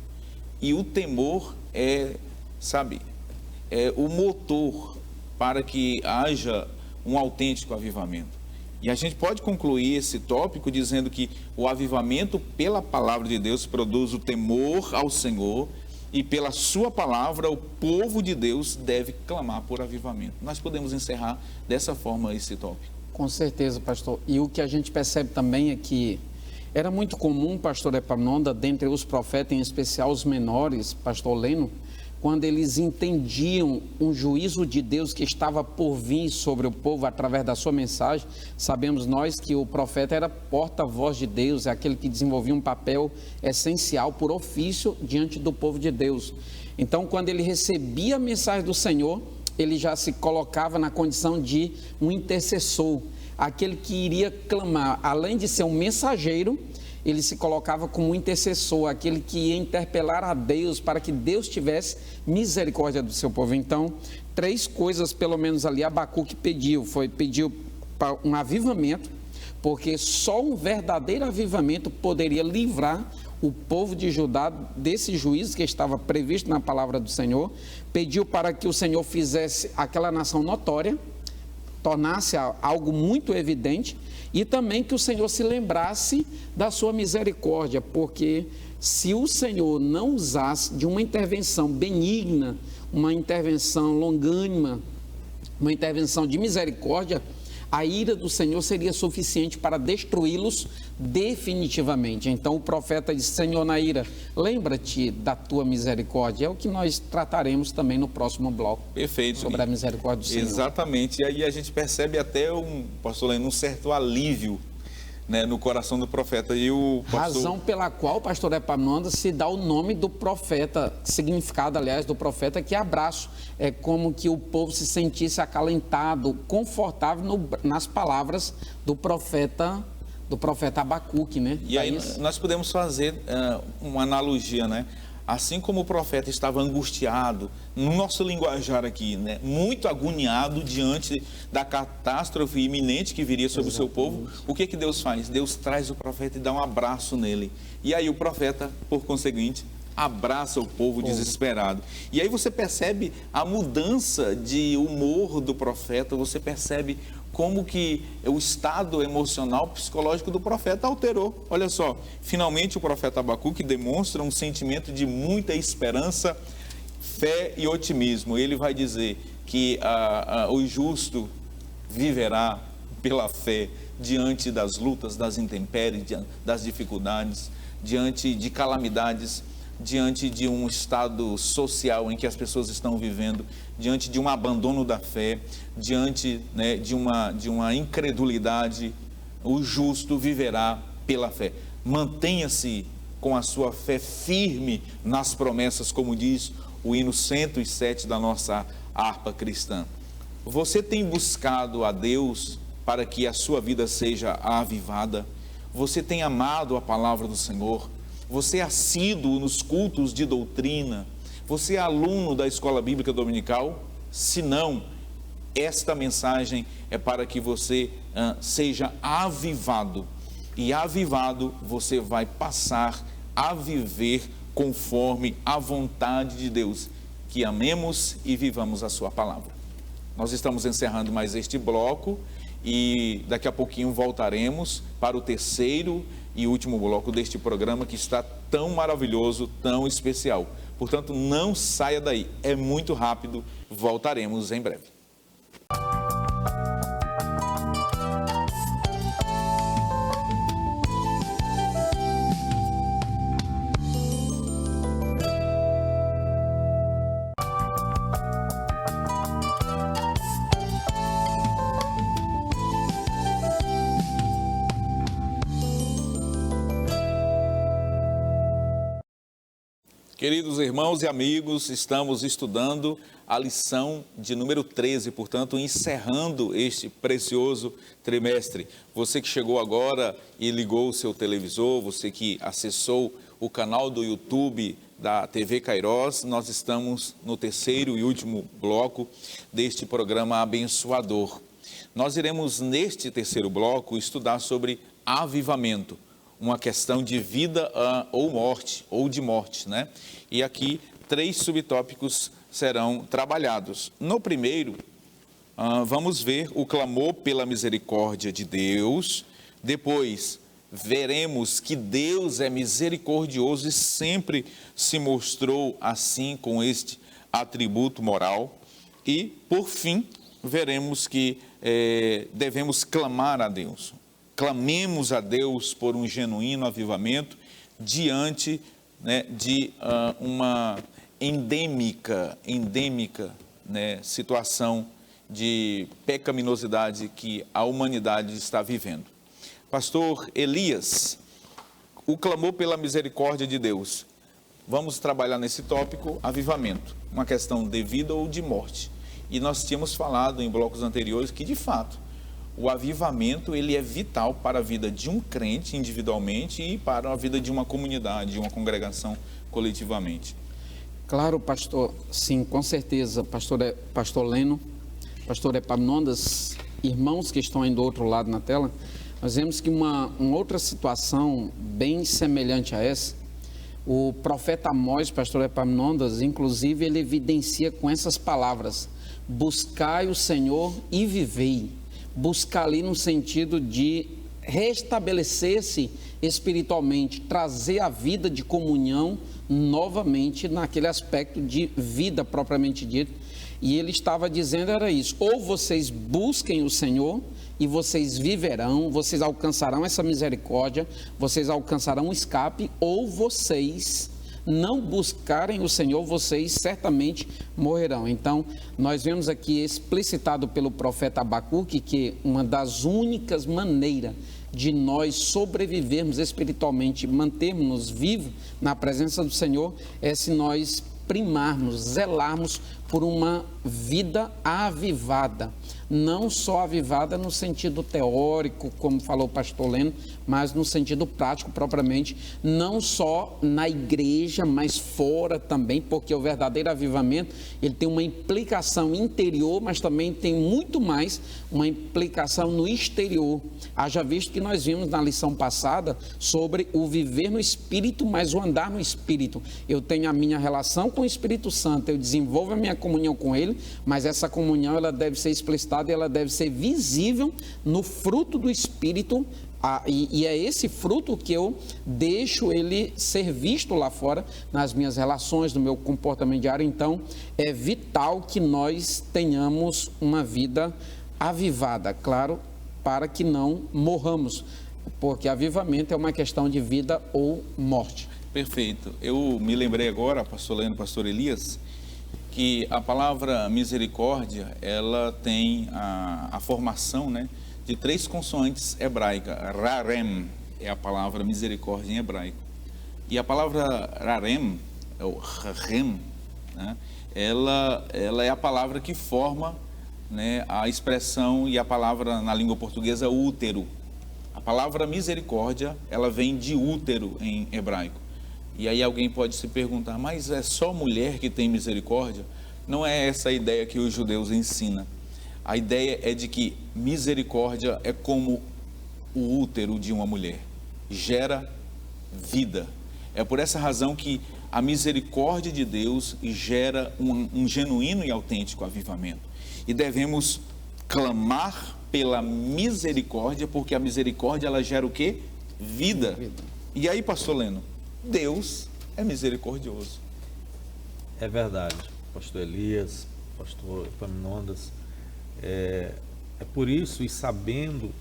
E o temor é o motor para que haja um autêntico avivamento. E a gente pode concluir esse tópico dizendo que o avivamento pela palavra de Deus produz o temor ao Senhor, e pela sua palavra o povo de Deus deve clamar por avivamento. Nós podemos encerrar dessa forma esse tópico. Com certeza, pastor. E o que a gente percebe também é que era muito comum, pastor Epaminondas, dentre os profetas, em especial os menores, pastor Leno, quando eles entendiam um juízo de Deus que estava por vir sobre o povo através da sua mensagem. Sabemos nós que o profeta era porta-voz de Deus, é aquele que desenvolvia um papel essencial por ofício diante do povo de Deus. Então, quando ele recebia a mensagem do Senhor, ele já se colocava na condição de um intercessor, aquele que iria clamar, além de ser um mensageiro, ele se colocava como um intercessor, aquele que ia interpelar a Deus para que Deus tivesse misericórdia do seu povo. Então, 3 coisas, pelo menos ali, Abacuque pediu para um avivamento, porque só um verdadeiro avivamento poderia livrar o povo de Judá desse juízo que estava previsto na palavra do Senhor. Pediu para que o Senhor fizesse aquela nação notória, tornasse algo muito evidente, e também que o Senhor se lembrasse da sua misericórdia, porque se o Senhor não usasse de uma intervenção benigna, uma intervenção longânima, uma intervenção de misericórdia, a ira do Senhor seria suficiente para destruí-los definitivamente. Então o profeta disse: Senhor, na ira, lembra-te da tua misericórdia. É o que nós trataremos também no próximo bloco. Perfeito. Sobre a misericórdia do Senhor. Exatamente. E aí a gente percebe até, pastor Lênin, um certo alívio, né, no coração do profeta. E o pastor... Razão pela qual o pastor Epaminondas se dá o nome do profeta, significado, aliás, do profeta, que é abraço. É como que o povo se sentisse acalentado, confortável nas palavras do profeta Abacuque, né? E aí nós podemos fazer uma analogia, né? Assim como o profeta estava angustiado, no nosso linguajar aqui, né, muito agoniado diante da catástrofe iminente que viria sobre o seu povo, o que Deus faz? Deus traz o profeta e dá um abraço nele. E aí o profeta, por conseguinte, abraça o povo desesperado. E aí você percebe a mudança de humor do profeta, você percebe como que o estado emocional, psicológico do profeta alterou. Olha só, finalmente o profeta Abacuque demonstra um sentimento de muita esperança, fé e otimismo. Ele vai dizer que o justo viverá pela fé diante das lutas, das intempéries, das dificuldades, diante de calamidades, diante de um estado social em que as pessoas estão vivendo, diante de um abandono da fé, diante, né, de uma incredulidade, o justo viverá pela fé. Mantenha-se com a sua fé firme nas promessas, como diz o hino 107 da nossa harpa cristã. Você tem buscado a Deus para que a sua vida seja avivada? Você tem amado a palavra do Senhor? Você é assíduo nos cultos de doutrina? Você é aluno da Escola Bíblica Dominical? Se não, esta mensagem é para que você seja avivado. E avivado, você vai passar a viver conforme a vontade de Deus. Que amemos e vivamos a sua palavra. Nós estamos encerrando mais este bloco e daqui a pouquinho voltaremos para o terceiro e último bloco deste programa que está tão maravilhoso, tão especial. Portanto, não saia daí, é muito rápido, voltaremos em breve. Queridos irmãos e amigos, estamos estudando a lição de número 13, portanto, encerrando este precioso trimestre. Você que chegou agora e ligou o seu televisor, você que acessou o canal do YouTube da TV Kairos, nós estamos no terceiro e último bloco deste programa abençoador. Nós iremos, neste terceiro bloco, estudar sobre avivamento. Uma questão de vida ou morte, ou de morte, né? E aqui 3 subtópicos serão trabalhados. No primeiro, vamos ver o clamor pela misericórdia de Deus. Depois, veremos que Deus é misericordioso e sempre se mostrou assim com este atributo moral. E, por fim, veremos que devemos clamar a Deus. Clamemos a Deus por um genuíno avivamento diante, né, de uma endêmica, né, situação de pecaminosidade que a humanidade está vivendo. Pastor Elias, o clamor pela misericórdia de Deus. Vamos trabalhar nesse tópico, avivamento, uma questão de vida ou de morte. E nós tínhamos falado em blocos anteriores que, de fato, o avivamento ele é vital para a vida de um crente individualmente e para a vida de uma comunidade, de uma congregação coletivamente. Claro, pastor, sim, com certeza, pastor Leno, pastor Epaminondas, irmãos que estão aí do outro lado na tela, nós vemos que uma outra situação bem semelhante a essa, o profeta Amós, pastor Epaminondas, inclusive ele evidencia com essas palavras: buscai o Senhor e vivei. Buscar ali no sentido de restabelecer-se espiritualmente, trazer a vida de comunhão novamente naquele aspecto de vida propriamente dito. E ele estava dizendo era isso: ou vocês busquem o Senhor e vocês viverão, vocês alcançarão essa misericórdia, vocês alcançarão um escape, ou vocês não buscarem o Senhor, vocês certamente morrerão. Então, nós vemos aqui explicitado pelo profeta Abacuque que uma das únicas maneiras de nós sobrevivermos espiritualmente, mantermos-nos vivos na presença do Senhor, é se nós primarmos, zelarmos por uma vida avivada. Não só avivada no sentido teórico, como falou o pastor Leno, mas no sentido prático propriamente, não só na igreja, mas fora também, porque o verdadeiro avivamento, ele tem uma implicação interior, mas também tem muito mais uma implicação no exterior. Haja visto que nós vimos na lição passada sobre o viver no Espírito, mas o andar no Espírito. Eu tenho a minha relação com o Espírito Santo, eu desenvolvo a minha comunhão com Ele, mas essa comunhão ela deve ser explicitada e ela deve ser visível no fruto do Espírito, e é esse fruto que eu deixo ele ser visto lá fora, nas minhas relações, no meu comportamento diário. Então, é vital que nós tenhamos uma vida avivada, claro, para que não morramos, porque avivamento é uma questão de vida ou morte. Perfeito. Eu me lembrei agora, pastor Leno, pastor Elias, que a palavra misericórdia, ela tem a formação, né, de 3 consoantes hebraicas. Rarem é a palavra misericórdia em hebraico. E a palavra rarem, ou rarem, né, ela é a palavra que forma, né, a expressão e a palavra na língua portuguesa útero. A palavra misericórdia, ela vem de útero em hebraico. E aí alguém pode se perguntar, mas é só mulher que tem misericórdia? Não é essa a ideia que os judeus ensinam. A ideia é de que misericórdia é como o útero de uma mulher, gera vida. É por essa razão que a misericórdia de Deus gera um genuíno e autêntico avivamento. E devemos clamar pela misericórdia, porque a misericórdia ela gera o quê? Vida. E aí, pastor Leno, Deus é misericordioso. É verdade, pastor Elias, pastor Epaminondas. É por isso, e sabendo,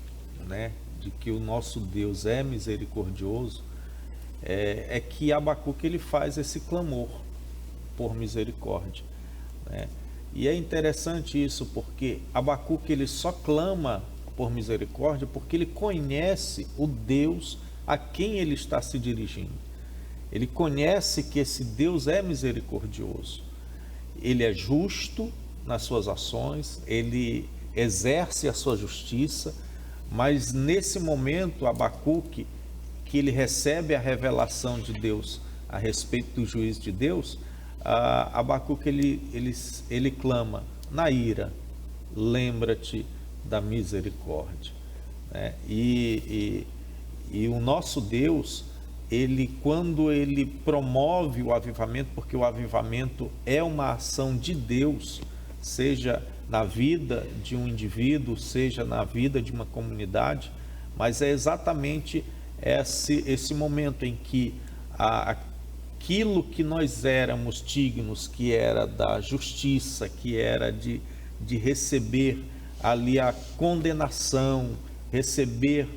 né, de que o nosso Deus é misericordioso, é que Abacuque ele faz esse clamor por misericórdia, né? E é interessante isso, porque Abacuque ele só clama por misericórdia porque ele conhece o Deus a quem ele está se dirigindo. Ele conhece que esse Deus é misericordioso. Ele é justo nas suas ações, ele exerce a sua justiça, mas nesse momento, Abacuque, que ele recebe a revelação de Deus a respeito do juízo de Deus, Abacuque ele clama: na ira, lembra-te da misericórdia, né? E o nosso Deus, quando ele promove o avivamento, porque o avivamento é uma ação de Deus, seja na vida de um indivíduo, seja na vida de uma comunidade, mas é exatamente esse momento em que aquilo que nós éramos dignos, que era da justiça, que era de receber ali a condenação, receber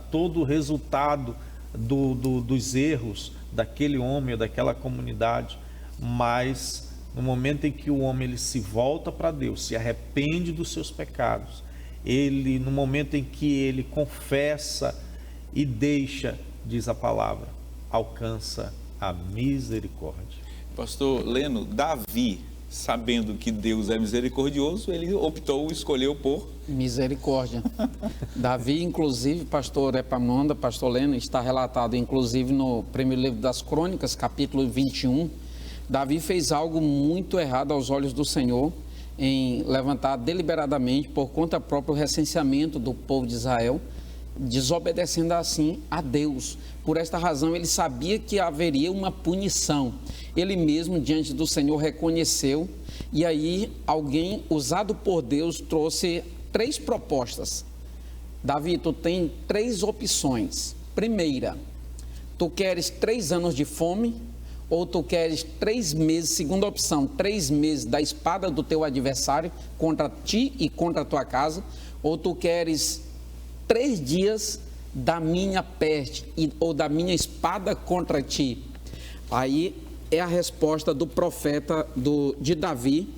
todo o resultado dos erros daquele homem, daquela comunidade, mas no momento em que o homem ele se volta para Deus, se arrepende dos seus pecados, no momento em que ele confessa e deixa, diz a palavra, alcança a misericórdia. Pastor Leno, Davi, sabendo que Deus é misericordioso, ele escolheu por misericórdia. Davi, inclusive, pastor Epaminondas, pastor Leno, está relatado inclusive no primeiro livro das Crônicas, capítulo 21. Davi fez algo muito errado aos olhos do Senhor em levantar deliberadamente, por conta própria, o recenseamento do povo de Israel, desobedecendo assim a Deus. Por esta razão, ele sabia que haveria uma punição. Ele mesmo, diante do Senhor, reconheceu, e aí alguém usado por Deus trouxe 3 propostas. Davi, tu tem 3 opções. Primeira, tu queres 3 anos de fome, ou tu queres 3 meses, segunda opção, 3 meses da espada do teu adversário contra ti e contra a tua casa, ou tu queres 3 dias da minha peste ou da minha espada contra ti. Aí é a resposta do profeta de Davi,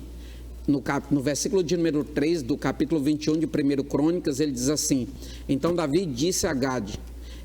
no versículo de número 3 do capítulo 21 de 1 Crônicas, ele diz assim: então Davi disse a Gade: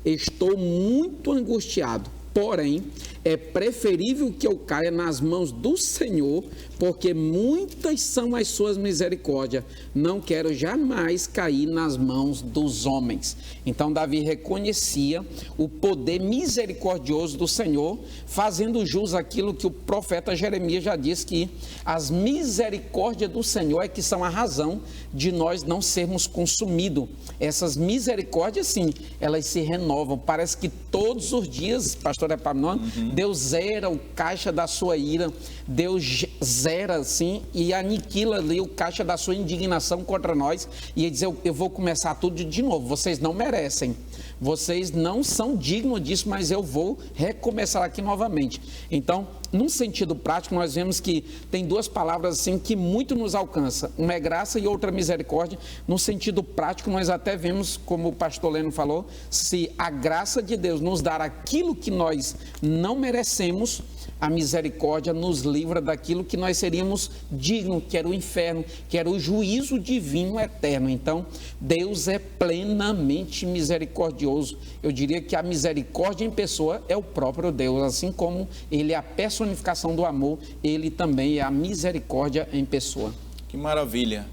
estou muito angustiado, porém é preferível que eu caia nas mãos do Senhor, porque muitas são as suas misericórdias, não quero jamais cair nas mãos dos homens. Então Davi reconhecia o poder misericordioso do Senhor, fazendo jus àquilo que o profeta Jeremias já disse, que as misericórdias do Senhor é que são a razão de nós não sermos consumidos. Essas misericórdias, sim, elas se renovam, parece que todos os dias, pastor Epaminondas, Deus zera o caixa da sua ira, Deus zera assim e aniquila ali o caixa da sua indignação contra nós, e ele diz: eu vou começar tudo de novo, vocês não merecem, vocês não são dignos disso, mas eu vou recomeçar aqui novamente. Então, num sentido prático, nós vemos que tem 2 palavras assim que muito nos alcança, uma é graça e outra misericórdia. No sentido prático, nós até vemos, como o pastor Leno falou, se a graça de Deus nos dar aquilo que nós não merecemos, a misericórdia nos livra daquilo que nós seríamos dignos, que era o inferno, que era o juízo divino eterno. Então, Deus é plenamente misericordioso. Eu diria que a misericórdia em pessoa é o próprio Deus, assim como Ele é a personificação do amor, Ele também é a misericórdia em pessoa. Que maravilha!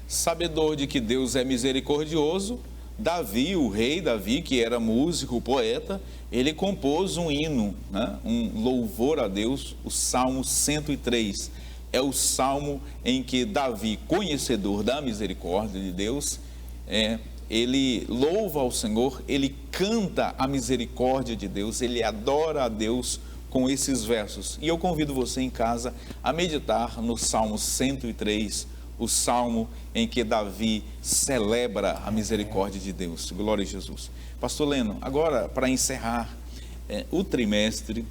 Sabedor de que Deus é misericordioso, Davi, o rei Davi, que era músico, poeta, ele compôs um hino, né? Um louvor a Deus, o Salmo 103. É o salmo em que Davi, conhecedor da misericórdia de Deus, ele louva ao Senhor, ele canta a misericórdia de Deus, ele adora a Deus com esses versos. E eu convido você em casa a meditar no Salmo 103, o salmo em que Davi celebra a misericórdia de Deus. Glória a Jesus. Pastor Leno, agora para encerrar o trimestre,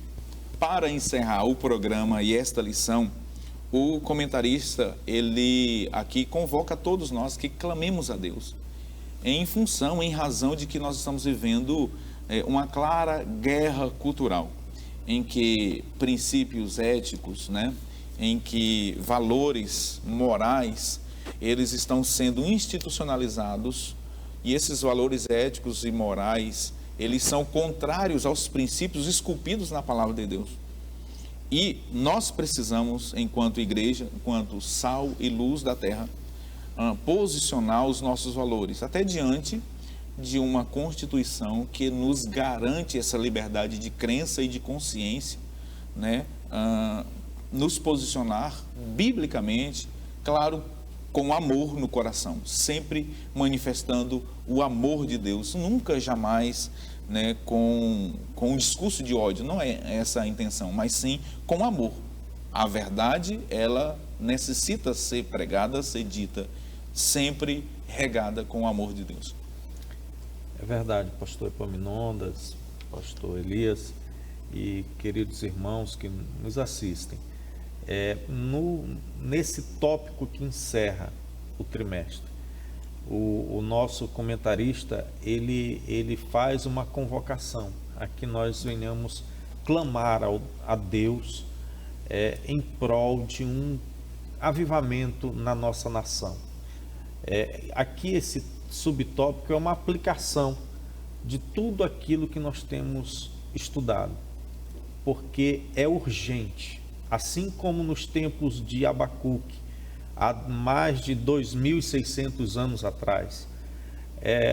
para encerrar o programa e esta lição, o comentarista, ele aqui convoca todos nós que clamemos a Deus, em função, em razão de que nós estamos vivendo uma clara guerra cultural, em que princípios éticos, né, em que valores morais, eles estão sendo institucionalizados, e esses valores éticos e morais, eles são contrários aos princípios esculpidos na palavra de Deus. E nós precisamos, enquanto igreja, enquanto sal e luz da terra, posicionar os nossos valores, até diante de uma Constituição que nos garante essa liberdade de crença e de consciência, né? Nos posicionar biblicamente, claro, com amor no coração, sempre manifestando o amor de Deus, nunca, jamais, né, com um discurso de ódio, não é essa a intenção, mas sim com amor. A verdade, ela necessita ser pregada, ser dita, sempre regada com o amor de Deus. É verdade, pastor Epaminondas, pastor Elias e queridos irmãos que nos assistem. Nesse tópico que encerra o trimestre, o nosso comentarista, ele faz uma convocação a que nós venhamos clamar a Deus em prol de um avivamento na nossa nação. Aqui esse subtópico é uma aplicação de tudo aquilo que nós temos estudado, porque é urgente, assim como nos tempos de Abacuque, há mais de 2.600 anos atrás.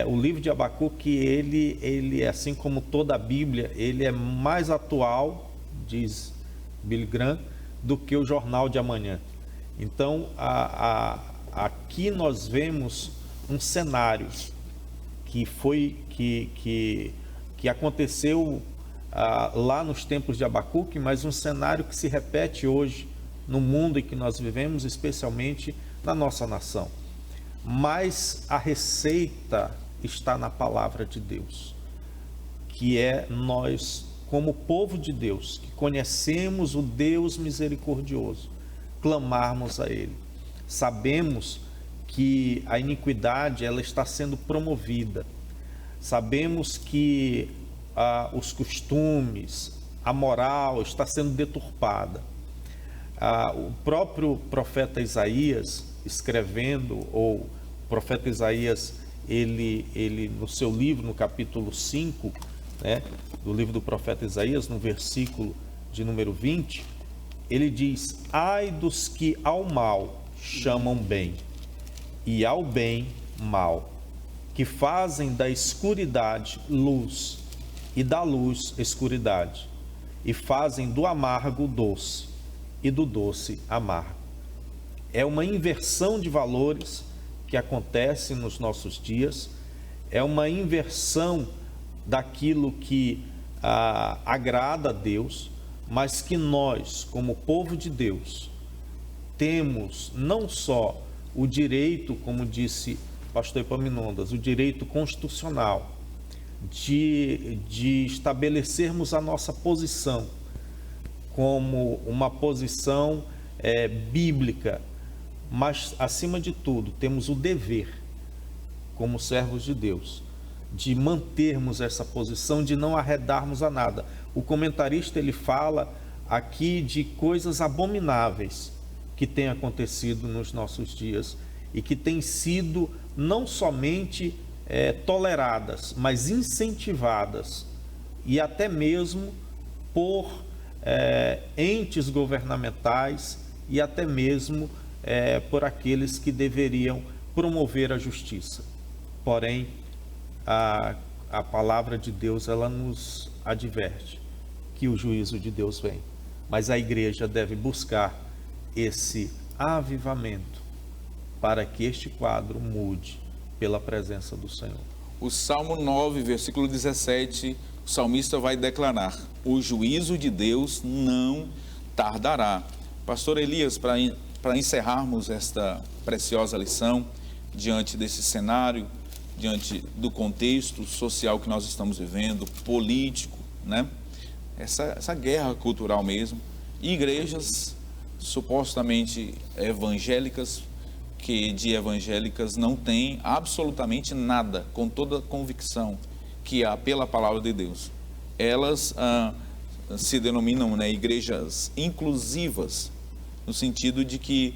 O livro de Abacuque, ele, assim como toda a Bíblia, ele é mais atual, diz Billy Graham, do que o Jornal de Amanhã. Então, aqui nós vemos um cenário que aconteceu lá nos tempos de Abacuque, mas um cenário que se repete hoje no mundo em que nós vivemos, especialmente na nossa nação. Mas a receita está na palavra de Deus, que é nós, como povo de Deus, que conhecemos o Deus misericordioso, clamarmos a Ele. Sabemos que a iniquidade ela está sendo promovida. Sabemos que os costumes, a moral está sendo deturpada. O próprio profeta Isaías, escrevendo, ou o profeta Isaías, ele no seu livro, no capítulo 5, do livro do profeta Isaías, no versículo de número 20, ele diz: ai dos que ao mal chamam bem, e ao bem mal, que fazem da escuridade luz, e da luz escuridade, e fazem do amargo doce, e do doce amargo. É uma inversão de valores que acontece nos nossos dias, é uma inversão daquilo que agrada a Deus, mas que nós, como povo de Deus, temos não só o direito, como disse o pastor Epaminondas, o direito constitucional de estabelecermos a nossa posição como uma posição bíblica, mas acima de tudo temos o dever, como servos de Deus, de mantermos essa posição, de não arredarmos a nada. O comentarista ele fala aqui de coisas abomináveis que têm acontecido nos nossos dias e que têm sido não somente toleradas, mas incentivadas, e até mesmo por entes governamentais e até mesmo por aqueles que deveriam promover a justiça. Porém, a palavra de Deus ela nos adverte que o juízo de Deus vem, mas a igreja deve buscar esse avivamento para que este quadro mude pela presença do Senhor. O Salmo 9, versículo 17, o salmista vai declarar: o juízo de Deus não tardará. Pastor Elias, para encerrarmos esta preciosa lição, diante desse cenário, diante do contexto social que nós estamos vivendo, político, essa guerra cultural mesmo, igrejas supostamente evangélicas, que de evangélicas não tem absolutamente nada, com toda a convicção que há pela palavra de Deus. Elas se denominam igrejas inclusivas, no sentido de que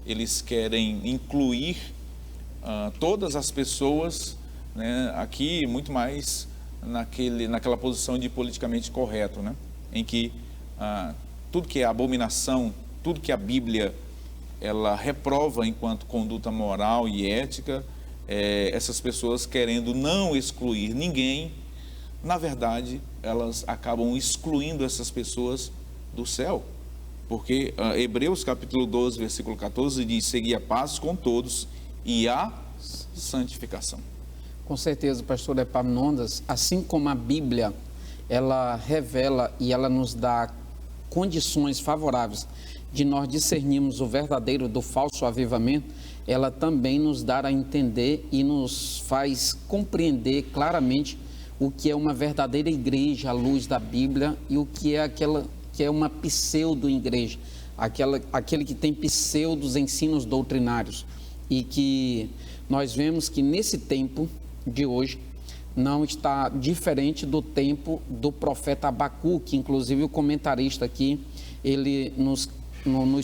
eles querem incluir todas as pessoas, aqui muito mais naquela posição de politicamente correto, em que tudo que é abominação, tudo que a Bíblia ela reprova enquanto conduta moral e ética, essas pessoas querendo não excluir ninguém, na verdade elas acabam excluindo essas pessoas do céu, porque Hebreus capítulo 12, versículo 14 diz: segui a paz com todos e a santificação. Com certeza, pastor Epaminondas, assim como a Bíblia ela revela e ela nos dá condições favoráveis de nós discernirmos o verdadeiro do falso avivamento, ela também nos dá a entender e nos faz compreender claramente o que é uma verdadeira igreja à luz da Bíblia e o que é aquela que é uma pseudo-igreja, aquele que tem pseudos ensinos doutrinários, e que nós vemos que nesse tempo de hoje não está diferente do tempo do profeta Abacuque, inclusive o comentarista aqui, ele nos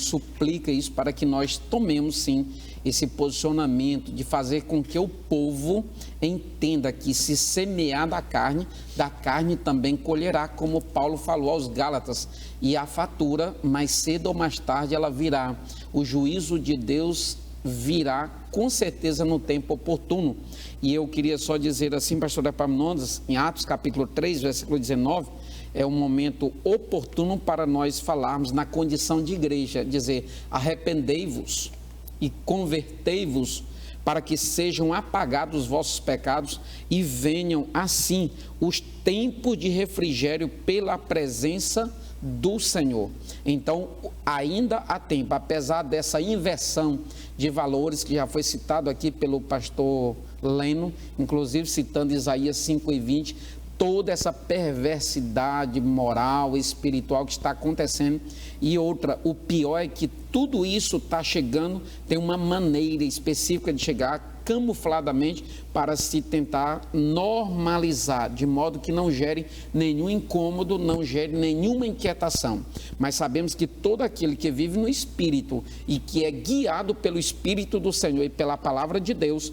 suplica isso para que nós tomemos sim esse posicionamento de fazer com que o povo entenda que se semear da carne também colherá, como Paulo falou aos Gálatas, e a fatura, mais cedo ou mais tarde, ela virá. O juízo de Deus virá com certeza no tempo oportuno. E eu queria só dizer assim, pastor Epaminondas, em Atos capítulo 3, versículo 19, é um momento oportuno para nós falarmos na condição de igreja, dizer, arrependei-vos e convertei-vos para que sejam apagados os vossos pecados e venham assim os tempos de refrigério pela presença do Senhor. Então, ainda há tempo, apesar dessa inversão de valores que já foi citado aqui pelo pastor Leno, inclusive citando Isaías 5:20, toda essa perversidade moral, espiritual que está acontecendo. E outra, o pior é que tudo isso está chegando, tem uma maneira específica de chegar camufladamente para se tentar normalizar, de modo que não gere nenhum incômodo, não gere nenhuma inquietação. Mas sabemos que todo aquele que vive no Espírito e que é guiado pelo Espírito do Senhor e pela palavra de Deus,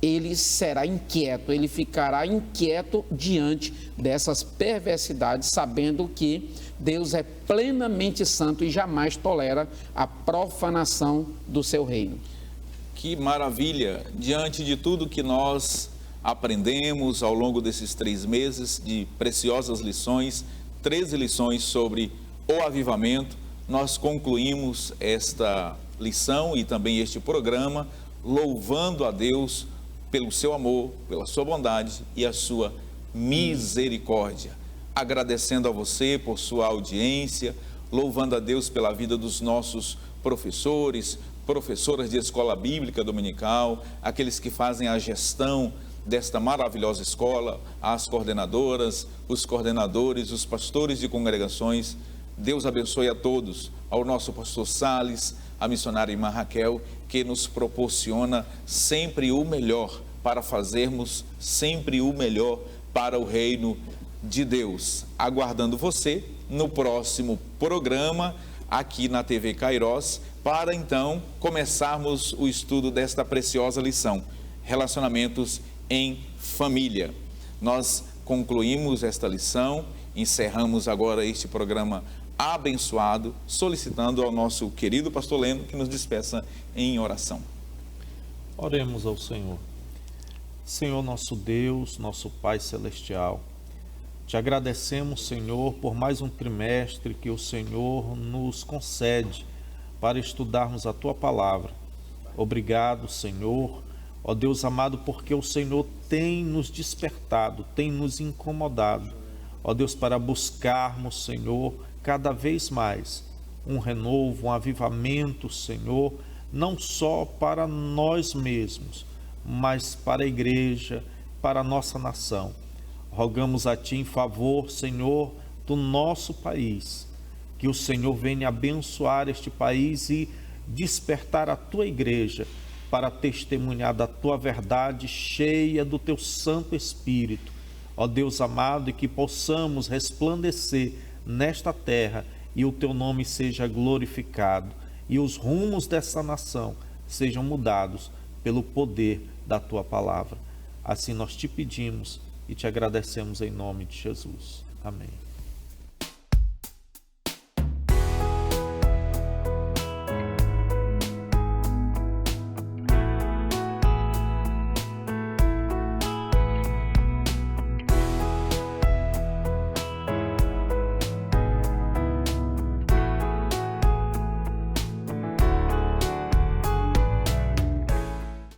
ele será inquieto, ele ficará inquieto diante dessas perversidades, sabendo que Deus é plenamente santo e jamais tolera a profanação do seu reino. Que maravilha! Diante de tudo que nós aprendemos ao longo desses 3 meses de preciosas lições, 13 lições sobre o avivamento, nós concluímos esta lição e também este programa louvando a Deus pelo seu amor, pela sua bondade e a sua misericórdia. Agradecendo a você por sua audiência, louvando a Deus pela vida dos nossos professores, professoras de escola bíblica dominical, aqueles que fazem a gestão desta maravilhosa escola, as coordenadoras, os coordenadores, os pastores de congregações. Deus abençoe a todos, ao nosso pastor Salles, a missionária irmã Raquel, que nos proporciona sempre o melhor para fazermos sempre o melhor para o reino de Deus. Aguardando você no próximo programa aqui na TV Kairos, para então começarmos o estudo desta preciosa lição, relacionamentos em família. Nós concluímos esta lição, encerramos agora este programa abençoado, solicitando ao nosso querido pastor Leno que nos despeça em oração. Oremos ao Senhor. Senhor nosso Deus, nosso Pai Celestial, te agradecemos, Senhor, por mais um trimestre que o Senhor nos concede para estudarmos a Tua Palavra. Obrigado, Senhor, ó Deus amado, porque o Senhor tem nos despertado, tem nos incomodado, ó Deus, para buscarmos, Senhor, cada vez mais um renovo, um avivamento, Senhor, não só para nós mesmos, mas para a igreja, para a nossa nação. Rogamos a Ti em favor, Senhor, do nosso país, que o Senhor venha abençoar este país e despertar a Tua igreja para testemunhar da Tua verdade cheia do Teu Santo Espírito. Ó Deus amado, e que possamos resplandecer nesta terra e o Teu nome seja glorificado e os rumos dessa nação sejam mudados pelo poder da Tua palavra. Assim nós te pedimos e te agradecemos em nome de Jesus. Amém.